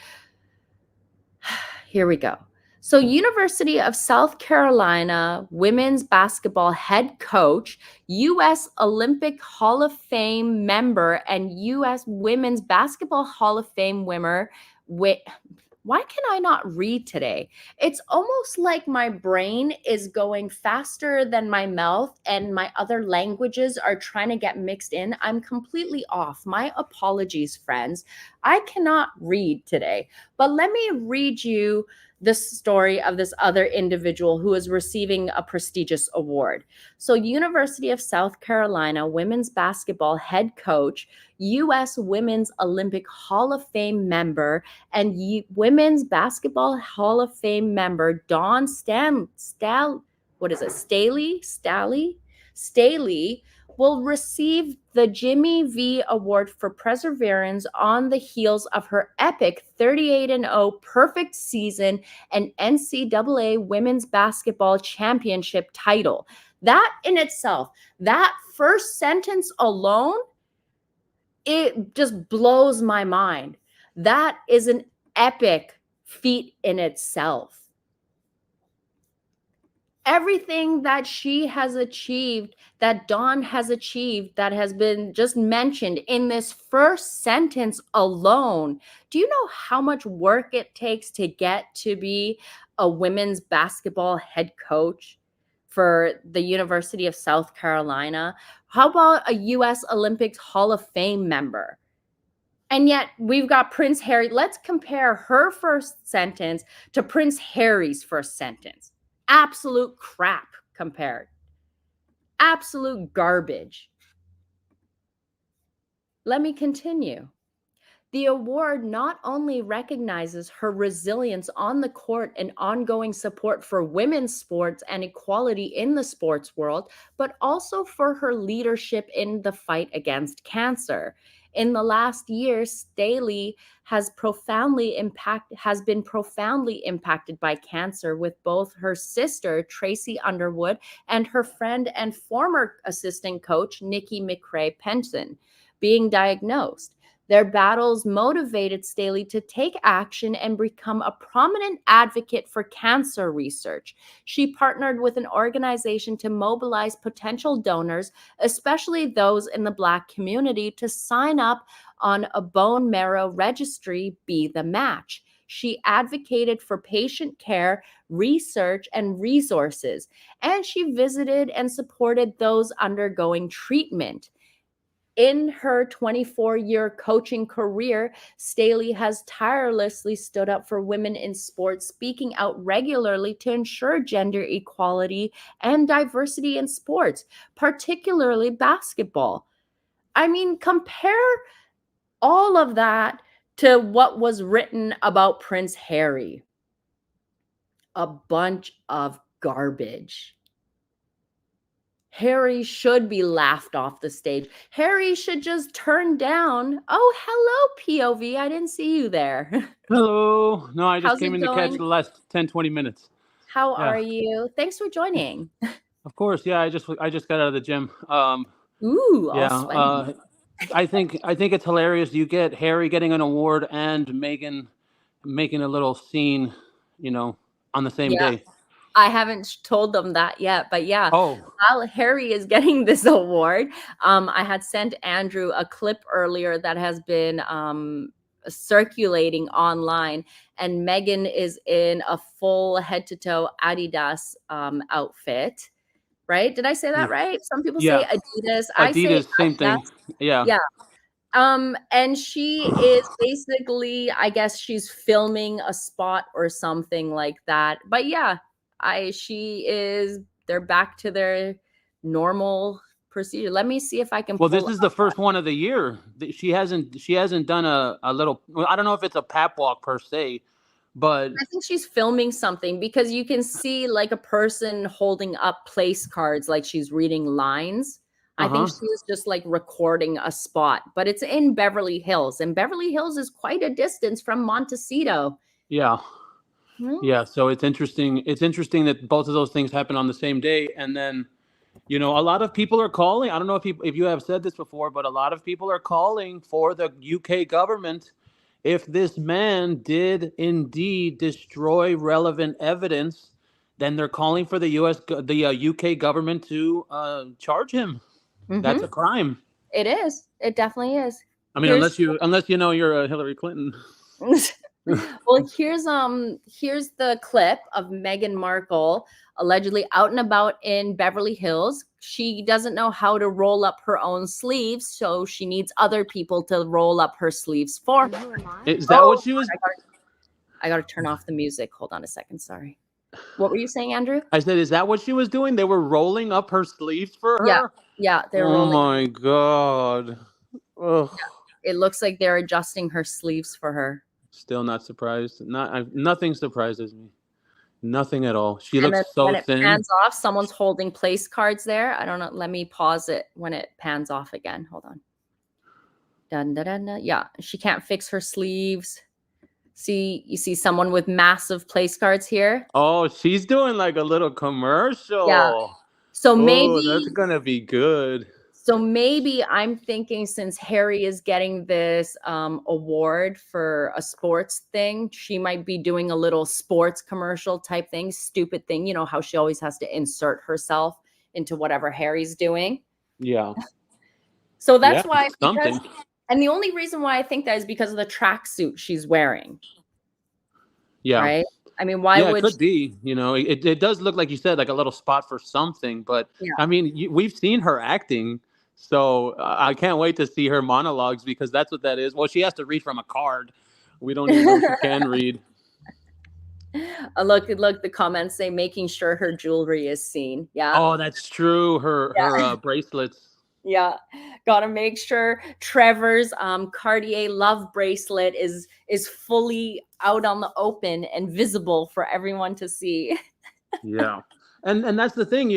Speaker 1: Here we go. So, University of South Carolina women's basketball head coach, U.S. Olympic Hall of Fame member, and U.S. Women's Basketball Hall of Fame winner. Why can I not read today? It's almost like my brain is going faster than my mouth and my other languages are trying to get mixed in. I'm completely off. My apologies, friends. I cannot read today. But let me read you the story of this other individual who is receiving a prestigious award. So, University of South Carolina women's basketball head coach, U.S. Women's Olympic Hall of Fame member, and Women's Basketball Hall of Fame member Dawn Staley will receive the Jimmy V Award for Perseverance on the heels of her epic 38-0 perfect season and NCAA Women's Basketball Championship title. That in itself, that first sentence alone, it just blows my mind. That is an epic feat in itself. Everything that she has achieved, that Dawn has achieved, that has been just mentioned in this first sentence alone. Do you know how much work it takes to get to be a women's basketball head coach for the University of South Carolina? How about a U.S. Olympics Hall of Fame member? And yet we've got Prince Harry. Let's compare her first sentence to Prince Harry's first sentence. Absolute crap compared. Absolute garbage. Let me continue. The award not only recognizes her resilience on the court and ongoing support for women's sports and equality in the sports world, but also for her leadership in the fight against cancer. In the last year, Staley has been profoundly impacted by cancer, with both her sister Tracy Underwood and her friend and former assistant coach Nikki McRae Penson being diagnosed. Their battles motivated Staley to take action and become a prominent advocate for cancer research. She partnered with an organization to mobilize potential donors, especially those in the Black community, to sign up on a bone marrow registry, Be the Match. She advocated for patient care, research, and resources, and she visited and supported those undergoing treatment. In her 24-year coaching career, Staley has tirelessly stood up for women in sports, speaking out regularly to ensure gender equality and diversity in sports, particularly basketball. I mean, compare all of that to what was written about Prince Harry. A bunch of garbage. Harry should be laughed off the stage. Harry should just turn down. Oh, hello, POV. I didn't see you there.
Speaker 2: Hello. No, I just
Speaker 1: How's
Speaker 2: came
Speaker 1: it
Speaker 2: in to catch
Speaker 1: going?
Speaker 2: the last 10, 20 minutes.
Speaker 1: How
Speaker 2: Yeah,
Speaker 1: are you? Thanks for joining.
Speaker 2: of course. Yeah, I just got out of the gym.
Speaker 1: Ooh, all
Speaker 2: Yeah.
Speaker 1: sweaty.
Speaker 2: I think it's hilarious. You get Harry getting an award and Meghan making a little scene, on the same
Speaker 1: Yeah,
Speaker 2: day.
Speaker 1: I haven't told them that yet, but yeah,
Speaker 2: Oh,
Speaker 1: while Harry is getting this award, I had sent Andrew a clip earlier that has been circulating online, and Meghan is in a full head to toe Adidas outfit. Right? Did I say that
Speaker 2: yeah.
Speaker 1: right? Some people say
Speaker 2: Yeah.
Speaker 1: Adidas. I say
Speaker 2: Adidas, same
Speaker 1: Adidas.
Speaker 2: thing. Yeah.
Speaker 1: Yeah. And she is basically, I guess she's filming a spot or something like that. But yeah, she is, they're back to their normal procedure. Let me see if I can
Speaker 2: Well,
Speaker 1: pull
Speaker 2: this
Speaker 1: up.
Speaker 2: is the first one of the year. She hasn't done a little. Well, I don't know if it's a pap walk per se, But
Speaker 1: I think she's filming something because you can see like a person holding up place cards like she's reading lines. I think
Speaker 2: uh-huh.
Speaker 1: she was just like recording a spot, but it's in Beverly Hills, and Beverly Hills is quite a distance from Montecito.
Speaker 2: Yeah.
Speaker 1: Hmm?
Speaker 2: Yeah, so it's interesting. It's interesting that both of those things happen on the same day, and then a lot of people are calling. I don't know if you have said this before, but a lot of people are calling for the UK government, if this man did indeed destroy relevant evidence, then they're calling for the UK government to charge him. That's
Speaker 1: Mm-hmm.
Speaker 2: a crime.
Speaker 1: It is. It definitely is.
Speaker 2: I mean,
Speaker 1: Here's
Speaker 2: unless you know you're Hillary Clinton.
Speaker 1: well, here's the clip of Meghan Markle allegedly out and about in Beverly Hills. She doesn't know how to roll up her own sleeves, so she needs other people to roll up her sleeves for her.
Speaker 2: Is that what
Speaker 1: Oh,
Speaker 2: she was?
Speaker 1: I gotta turn off the music. Hold on a second. Sorry. What were you saying, Andrew?
Speaker 2: I said, is that what she was doing? They were rolling up her sleeves for
Speaker 1: Yeah,
Speaker 2: her?
Speaker 1: yeah, they're
Speaker 2: Oh
Speaker 1: rolling.
Speaker 2: my God. Ugh.
Speaker 1: It looks like they're adjusting her sleeves for her.
Speaker 2: Still not surprised. Nothing surprises me. Nothing at all. She
Speaker 1: And then
Speaker 2: looks
Speaker 1: when
Speaker 2: so
Speaker 1: it
Speaker 2: thin.
Speaker 1: pans off, someone's holding place cards there. I don't know. Let me pause it when it pans off again. Hold on. Dun, dun, dun, dun. Yeah, she can't fix her sleeves. See, you see someone with massive place cards here.
Speaker 2: Oh, she's doing like a little
Speaker 1: Yeah.
Speaker 2: commercial.
Speaker 1: So
Speaker 2: Oh, that's
Speaker 1: maybe,
Speaker 2: gonna be good.
Speaker 1: so maybe I'm thinking since Harry is getting this award for a sports thing, she might be doing a little sports commercial type thing, stupid thing. You know how she always has to insert herself into whatever Harry's doing.
Speaker 2: Yeah.
Speaker 1: So
Speaker 2: Yeah,
Speaker 1: that's why,
Speaker 2: something.
Speaker 1: and the only reason why I think that is because of the tracksuit she's wearing,
Speaker 2: Yeah.
Speaker 1: right? I mean, why
Speaker 2: Yeah, it
Speaker 1: would
Speaker 2: could be. It does look like you said, like a little spot for something. But
Speaker 1: yeah.
Speaker 2: I mean, we've seen her acting, so I can't wait to see her monologues because that's what that is. Well, she has to read from a card. We don't even know if she can read.
Speaker 1: Look, the comments say making sure her jewelry is seen. Yeah.
Speaker 2: Oh, that's true. Her
Speaker 1: Yeah.
Speaker 2: bracelets.
Speaker 1: Yeah. Gotta make sure Trevor's Cartier love bracelet is fully out on the open and visible for everyone to see.
Speaker 2: Yeah, and that's the thing.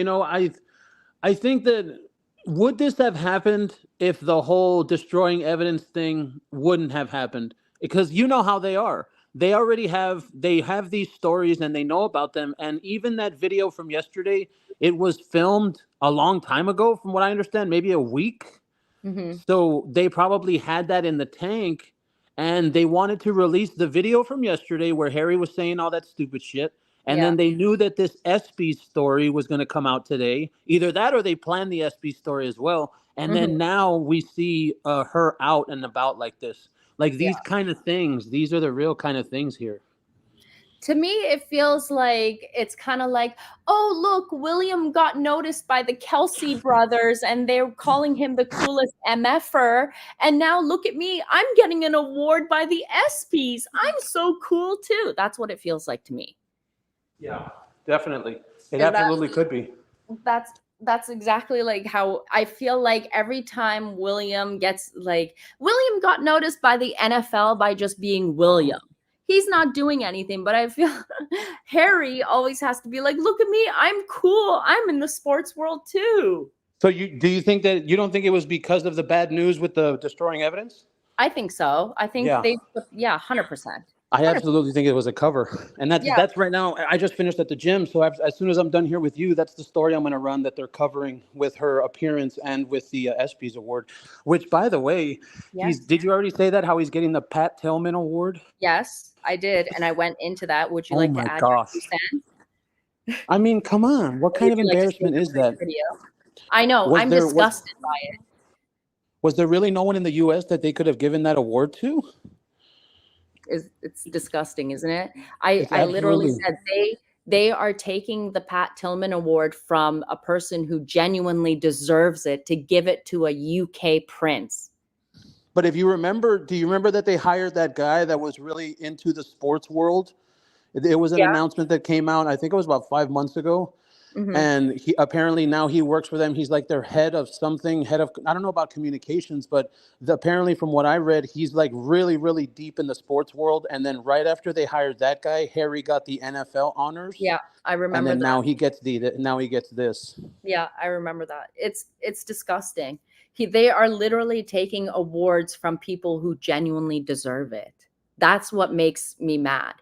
Speaker 2: I think that would this have happened if the whole destroying evidence thing wouldn't have happened? Because you know how they are. They have these stories and they know about them. And even that video from yesterday, it was filmed a long time ago, from what I understand, maybe a week.
Speaker 1: Hmm.
Speaker 2: So they probably had that in the tank and they wanted to release the video from yesterday where Harry was saying all that stupid shit. And
Speaker 1: Yeah.
Speaker 2: then they knew that this Espy story was going to come out today. Either that or they planned the Espy story as well. And
Speaker 1: Hmm.
Speaker 2: then now we see her out and about like this. Like
Speaker 1: Yeah.
Speaker 2: these kind of things, these are the real kind of things here.
Speaker 1: To me, it feels like it's kind of like, oh, look, William got noticed by the Kelsey brothers and they're calling him the coolest MFer. And now look at me. I'm getting an award by the ESPYs. I'm so cool too. That's what it feels like to me.
Speaker 2: Yeah, definitely. It
Speaker 1: And
Speaker 2: absolutely could be.
Speaker 1: that's exactly like how I feel like every time William gets like William got noticed by the NFL by just being William. He's not doing anything, but I feel Harry always has to be like, look at me, I'm cool. I'm in the sports world too.
Speaker 2: So you think that you don't think it was because of the bad news with the destroying evidence?
Speaker 1: I think so. I think
Speaker 2: Yeah.
Speaker 1: they yeah, 100%.
Speaker 2: I
Speaker 1: 100%.
Speaker 2: absolutely think it was a cover, and that's
Speaker 1: Yeah.
Speaker 2: that's right now. I just finished at the gym, so as soon as I'm done here with you, that's the story I'm going to run that they're covering with her appearance and with the ESPYS award. Which, by the way,
Speaker 1: Yes.
Speaker 2: did you already say that how he's getting the Pat Tillman award?
Speaker 1: Yes, I did. And I went into that. Would you
Speaker 2: Oh
Speaker 1: like
Speaker 2: my
Speaker 1: to add
Speaker 2: gosh!
Speaker 1: your 2 cents?
Speaker 2: I mean, come on, what
Speaker 1: Or
Speaker 2: kind
Speaker 1: would
Speaker 2: of
Speaker 1: you like to see
Speaker 2: embarrassment is
Speaker 1: the
Speaker 2: that?
Speaker 1: video? I know.
Speaker 2: Was
Speaker 1: I'm
Speaker 2: there was
Speaker 1: disgusted by it.
Speaker 2: was there really no one in the U.S. that they could have given that award to?
Speaker 1: It's disgusting, isn't it? I
Speaker 2: It's
Speaker 1: I literally
Speaker 2: absolutely.
Speaker 1: said they are taking the Pat Tillman Award from a person who genuinely deserves it to give it to a UK prince.
Speaker 2: But if you remember, do you remember that they hired that guy that was really into the sports world? It was an
Speaker 1: Yeah.
Speaker 2: announcement that came out, I think it was about 5 months ago.
Speaker 1: Mm-hmm.
Speaker 2: and he apparently now he works for them. He's like their head of something, head of, I don't know about communications, but apparently from what I read, he's like really, really deep in the sports world. And then right after they hired that guy, Harry got the NFL honors,
Speaker 1: Yeah, I
Speaker 2: and
Speaker 1: remember
Speaker 2: then
Speaker 1: that.
Speaker 2: now he gets this.
Speaker 1: Yeah, I remember that. It's disgusting. They are literally taking awards from people who genuinely deserve it. That's what makes me mad.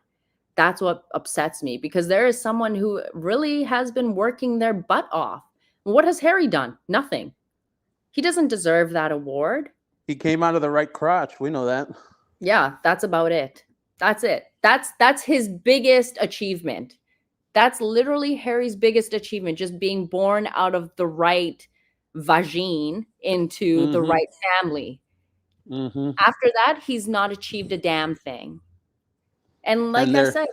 Speaker 1: That's what upsets me because there is someone who really has been working their butt off. What has Harry done? Nothing. He doesn't deserve that award.
Speaker 2: He came out of the right crotch. We know that.
Speaker 1: Yeah, that's about it. That's it. That's his biggest achievement. That's literally Harry's biggest achievement, just being born out of the right vagine into the
Speaker 2: Mm-hmm.
Speaker 1: right family.
Speaker 2: Mm-hmm.
Speaker 1: After that, he's not achieved a damn thing. And like
Speaker 2: And
Speaker 1: I
Speaker 2: they're
Speaker 1: said,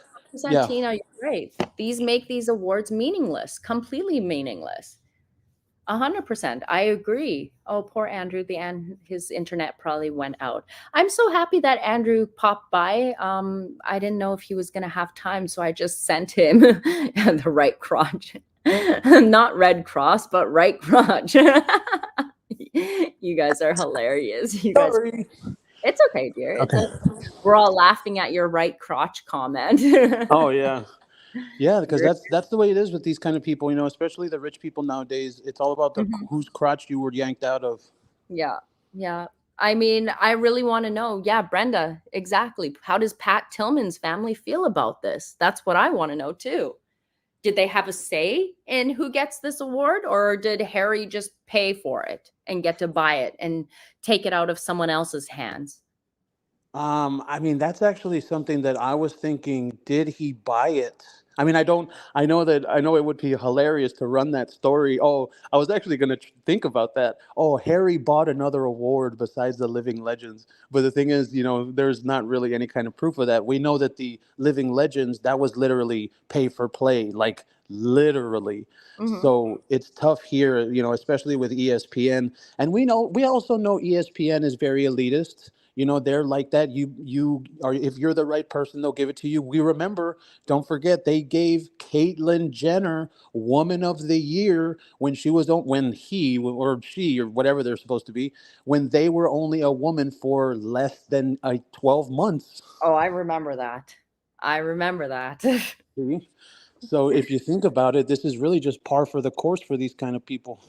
Speaker 2: yeah.
Speaker 1: Tina, you're right. These make these awards meaningless, completely meaningless. 100%. I agree. Oh, poor Andrew. His internet probably went out. I'm so happy that Andrew popped by. I didn't know if he was gonna have time, so I just sent him the right crotch. Not red cross, but right crotch. You guys are hilarious. You guys,
Speaker 2: Sorry.
Speaker 1: it's okay, dear. It's
Speaker 2: Okay.
Speaker 1: okay. We're all laughing at your right crotch comment.
Speaker 2: Oh yeah. Yeah, because
Speaker 1: You're-
Speaker 2: that's the way it is with these kind of people, especially the rich people nowadays. It's all about the
Speaker 1: Mhm.
Speaker 2: whose crotch you were yanked out of.
Speaker 1: Yeah. Yeah. I mean, I really want to know. Yeah, Brenda, exactly. How does Pat Tillman's family feel about this? That's what I want to know too. Did they have a say in who gets this award, or did Harry just pay for it and get to buy it and take it out of someone else's hands?
Speaker 2: I mean, that's actually something that I was thinking. Did he buy it? I mean, I don't. I know it would be hilarious to run that story. Oh, I was actually going to think about that. Oh, Harry bought another award besides the Living Legends. But the thing is, there's not really any kind of proof of that. We know that the Living Legends, that was literally pay for play, like literally.
Speaker 1: Hmm.
Speaker 2: So it's tough here, especially with ESPN. And we also know ESPN is very elitist. They're like that. You are, if you're the right person, they'll give it to you. We remember, don't forget, they gave Caitlyn Jenner Woman of the Year when he or she or whatever they're supposed to be, when they were only a woman for less than 12 months.
Speaker 1: Oh, I remember that. I remember that.
Speaker 2: See? So if you think about it, this is really just par for the course for these kind of people.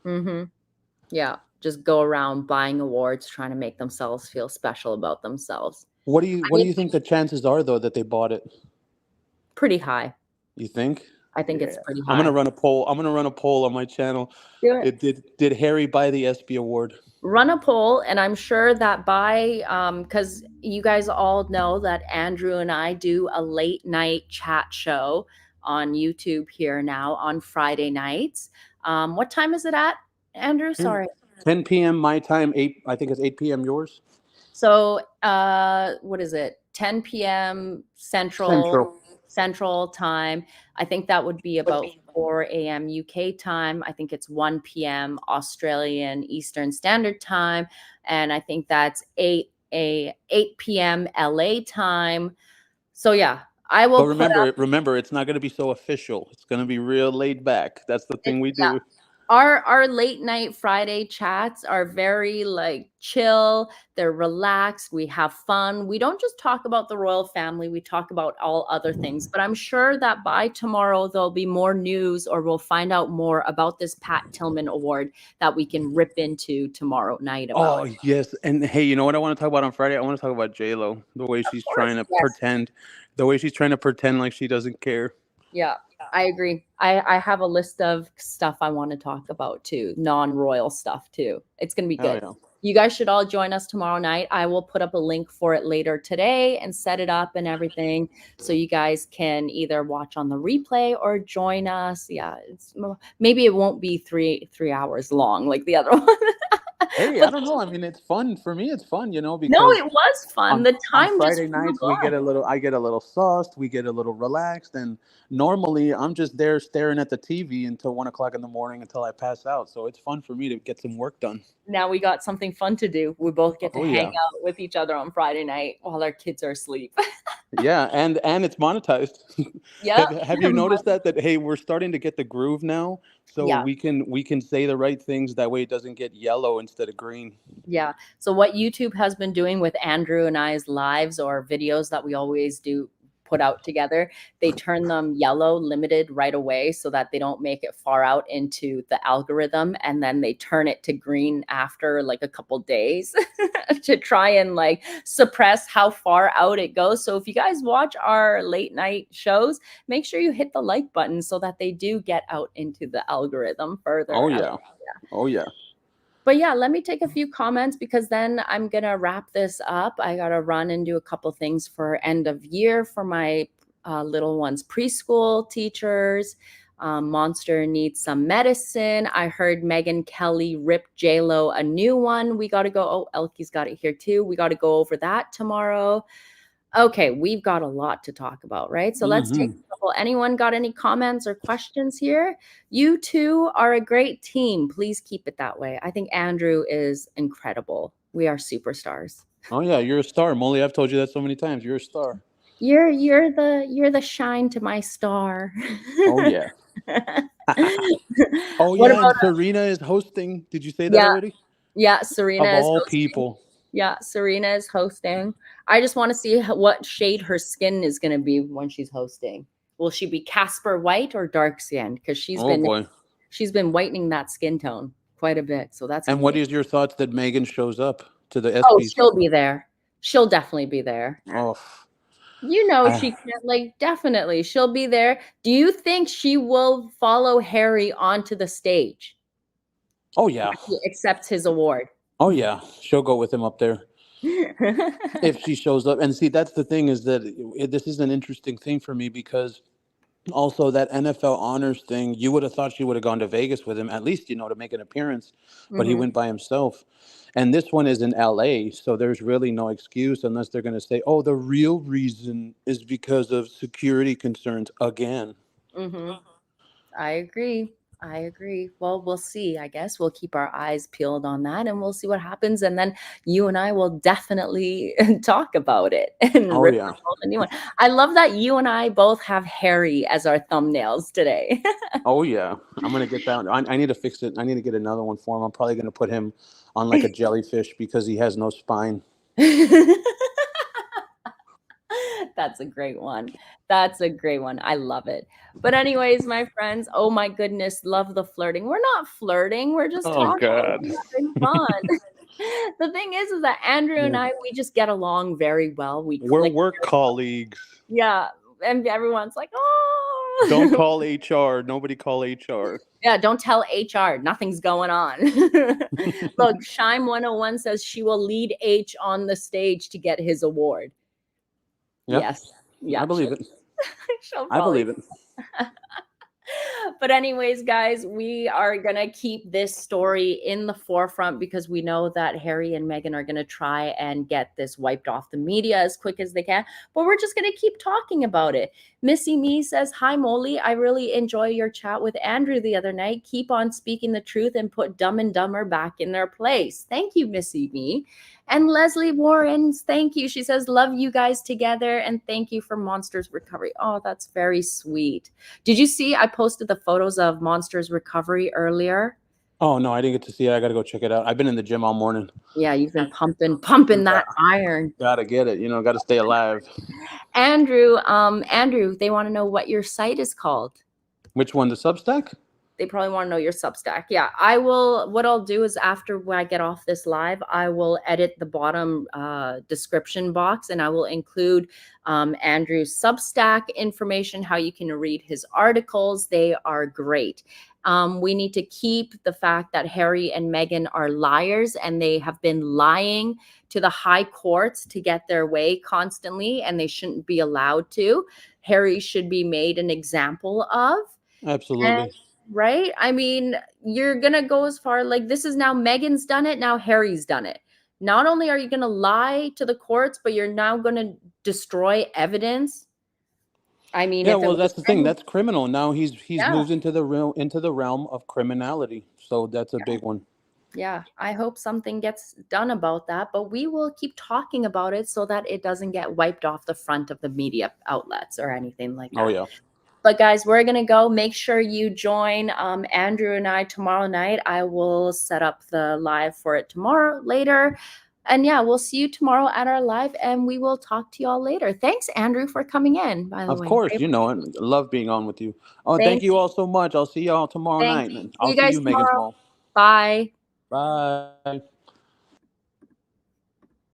Speaker 1: Hmm. Yeah, just go around buying awards, trying to make themselves feel special about themselves. I
Speaker 2: What do
Speaker 1: mean,
Speaker 2: you think the chances are though that they bought it?
Speaker 1: pretty high.
Speaker 2: You think?
Speaker 1: I think it's
Speaker 2: Yeah.
Speaker 1: pretty
Speaker 2: I'm gonna
Speaker 1: high.
Speaker 2: run a poll. I'm gonna run a poll on my channel.
Speaker 1: Do it.
Speaker 2: It did Harry buy the Espy award?
Speaker 1: Run a poll, and I'm sure that by because you guys all know that Andrew and I do a late night chat show on YouTube here now on Friday nights. What time is it at, Andrew?
Speaker 2: 10,
Speaker 1: Sorry.
Speaker 2: 10 p.m. my time, 8 I think it's 8 p.m. yours.
Speaker 1: So, what is it? 10 p.m.
Speaker 2: Central.
Speaker 1: Central time. I think that would be about 4 a.m. UK time. I think it's 1 p.m. Australian Eastern Standard Time, and I think that's 8 p.m. LA time. So yeah, I will
Speaker 2: But
Speaker 1: put up
Speaker 2: remember, it's not gonna be so official. It's gonna be real laid back. That's the
Speaker 1: it.
Speaker 2: thing we
Speaker 1: Yeah,
Speaker 2: do.
Speaker 1: our late night Friday chats are very like chill, they're relaxed, we have fun. We don't just talk about the royal family, we talk about all other things. But I'm sure that by tomorrow there'll be more news, or we'll find out more about this Pat Tillman award that we can rip into tomorrow night about.
Speaker 2: Oh yes, and hey, you know what I want to talk about on Friday? I want to talk about J Lo.
Speaker 1: Of course. Yes.
Speaker 2: The way she's trying to pretend like she doesn't care.
Speaker 1: Yeah, I agree. I have a list of stuff I want to talk about too, non-royal stuff too. It's going to be
Speaker 2: Oh
Speaker 1: good.
Speaker 2: yeah.
Speaker 1: You guys should all join us tomorrow night. I will put up a link for it later today and set it up and everything, so you guys can either watch on the replay or join us. Yeah, maybe it won't be three hours long like the other one.
Speaker 2: Hey,
Speaker 1: But
Speaker 2: I don't know. I mean, it's fun for me. It's fun,
Speaker 1: no,
Speaker 2: because
Speaker 1: it was fun. The
Speaker 2: on
Speaker 1: time just
Speaker 2: Friday
Speaker 1: flew
Speaker 2: nights
Speaker 1: by.
Speaker 2: I get a little sauced, we get a little relaxed, and normally I'm just there staring at the TV until 1 o'clock in the morning until I pass out. So it's fun for me to get some work done.
Speaker 1: Now we got something fun to do. We both get to
Speaker 2: Oh
Speaker 1: hang
Speaker 2: yeah.
Speaker 1: out with each other on Friday night while our kids are asleep.
Speaker 2: Yeah, and it's monetized.
Speaker 1: Yep.
Speaker 2: Have you noticed that hey, we're starting to get the groove now, so
Speaker 1: Yeah.
Speaker 2: we can say the right things that way it doesn't get yellow instead of green.
Speaker 1: Yeah. So what YouTube has been doing with Andrew and I's lives or videos that we always do put out together, they turn them yellow limited right away so that they don't make it far out into the algorithm, and then they turn it to green after like a couple days to try and like suppress how far out it goes. So if you guys watch our late night shows, make sure you hit the like button so that they do get out into the algorithm
Speaker 2: Oh
Speaker 1: further out.
Speaker 2: yeah. Oh yeah.
Speaker 1: But yeah, let me take a few comments because then I'm going to wrap this up. I got to run and do a couple things for end of year for my little ones, preschool teachers. Monster needs some medicine. I heard Meghan Kelly ripped JLo a new one. We got to go. Oh, Elky's got it here too. We got to go over that tomorrow. Okay, we've got a lot to talk about, right? So let's take
Speaker 2: Hmm.
Speaker 1: a couple. Anyone got any comments or questions here? You two are a great team. Please keep it that way. I think Andrew is incredible. We are superstars.
Speaker 2: Oh yeah, you're a star, Molly. I've told you that so many times. You're a star.
Speaker 1: You're the shine to my star.
Speaker 2: Oh yeah. Oh
Speaker 1: What
Speaker 2: yeah, and
Speaker 1: about
Speaker 2: Serena is hosting. Did you say that
Speaker 1: yeah,
Speaker 2: already?
Speaker 1: yeah, Serena
Speaker 2: Of
Speaker 1: is
Speaker 2: all
Speaker 1: hosting.
Speaker 2: people.
Speaker 1: Yeah, Serena is hosting. I just want to see what shade her skin is going to be when she's hosting. Will she be Casper white or dark skinned? Because
Speaker 2: Oh boy.
Speaker 1: she's been whitening that skin tone quite a bit. So that's
Speaker 2: And
Speaker 1: gonna
Speaker 2: what
Speaker 1: be.
Speaker 2: is your thoughts that Meghan shows up to the
Speaker 1: Oh,
Speaker 2: ESPYs?
Speaker 1: she'll be there. She'll definitely be there.
Speaker 2: Oh,
Speaker 1: You know
Speaker 2: I,
Speaker 1: she can't, like, definitely she'll be there. Do you think she will follow Harry onto the stage
Speaker 2: oh
Speaker 1: when
Speaker 2: yeah.
Speaker 1: he accepts his award?
Speaker 2: Oh yeah. She'll go with him up there if she shows up. And see, that's the thing is that this is an interesting thing for me because also that NFL honors thing, you would have thought she would have gone to Vegas with him at least, to make an appearance, but he
Speaker 1: Mhm.
Speaker 2: went by himself. And this one is in LA, so there's really no excuse unless they're going to say, "Oh, the real reason is because of security concerns again."
Speaker 1: Mhm. I agree. I agree. Well, we'll see. I guess we'll keep our eyes peeled on that and we'll see what happens. And then you and I will definitely talk about it and
Speaker 2: Oh
Speaker 1: rip
Speaker 2: yeah.
Speaker 1: off a new one. I love that you and I both have Harry as our thumbnails today.
Speaker 2: Oh yeah. I'm going to get that. I need to fix it. I need to get another one for him. I'm probably going to put him on like a jellyfish because he has no spine.
Speaker 1: That's a great one. That's a great one. I love it. But anyways, my friends, oh my goodness, love the flirting. We're not flirting. We're just
Speaker 2: Oh
Speaker 1: talking
Speaker 2: God.
Speaker 1: and having fun. The thing is that Andrew and
Speaker 2: Yeah.
Speaker 1: I, we just get along very well. We
Speaker 2: We're
Speaker 1: click.
Speaker 2: work colleagues.
Speaker 1: Yeah. And everyone's like,
Speaker 2: Don't
Speaker 1: oh,
Speaker 2: call HR. Nobody call HR.
Speaker 1: yeah, don't tell HR. Nothing's going on. Look, Shime 101 says she will lead H on the stage to get his award.
Speaker 2: Yeah,
Speaker 1: Yes.
Speaker 2: I
Speaker 1: Yeah,
Speaker 2: believe it.
Speaker 1: she'll
Speaker 2: I
Speaker 1: probably.
Speaker 2: believe it.
Speaker 1: But anyways, guys, we are going to keep this story in the forefront because we know that Harry and Meghan are going to try and get this wiped off the media as quick as they can. But we're just going to keep talking about it. Missy Me says, "Hi, Molly. I really enjoy your chat with Andrew the other night. Keep on speaking the truth and put Dumb and Dumber back in their place." Thank you, Missy Me. And Leslie Warrens, thank you. She says, "Love you guys together and thank you for Monsters Recovery." Oh, that's very sweet. Did you see I posted the photos of Monsters Recovery earlier?
Speaker 2: Oh no, I didn't get to see it. I got to go check it out. I've been in the gym all morning.
Speaker 1: Yeah, you've been pumping
Speaker 2: Yeah,
Speaker 1: that iron.
Speaker 2: gotta get it. Got to stay alive.
Speaker 1: Andrew, they want to know what your site is called.
Speaker 2: Which one? The Substack?
Speaker 1: They probably want to know your Substack. Yeah, I will. What I'll do is after I get off this live, I will edit the bottom description box and I will include Andrew's Substack information, how you can read his articles. They are great. We need to keep the fact that Harry and Meghan are liars and they have been lying to the high courts to get their way constantly, and they shouldn't be allowed to. Harry should be made an example of.
Speaker 2: Absolutely.
Speaker 1: Right? I mean, you're gonna go as far like this is now Meghan's done it, now Harry's done it. Not only are you gonna lie to the courts, but you're now gonna destroy evidence. I mean,
Speaker 2: Yeah,
Speaker 1: if it
Speaker 2: well,
Speaker 1: was
Speaker 2: that's the thing.
Speaker 1: any,
Speaker 2: That's criminal. Now he's
Speaker 1: yeah,
Speaker 2: moved into the realm of criminality. So that's a big one.
Speaker 1: Yeah, I hope something gets done about that, but we will keep talking about it so that it doesn't get wiped off the front of the media outlets or anything like
Speaker 2: Oh
Speaker 1: that.
Speaker 2: yeah.
Speaker 1: But guys, we're gonna go. Make sure you join Andrew and I tomorrow night. I will set up the live for it tomorrow later. And yeah, we'll see you tomorrow at our live, and we will talk to y'all later. Thanks, Andrew, for coming in, by the
Speaker 2: Of
Speaker 1: way.
Speaker 2: course, and love being on with you. Oh, and thank
Speaker 1: Thanks.
Speaker 2: you all so much. I'll see y'all tomorrow
Speaker 1: Thanks.
Speaker 2: night, and
Speaker 1: See
Speaker 2: I'll
Speaker 1: you
Speaker 2: see
Speaker 1: guys
Speaker 2: you, Megan's
Speaker 1: tomorrow.
Speaker 2: Mole.
Speaker 1: Bye.
Speaker 2: Bye.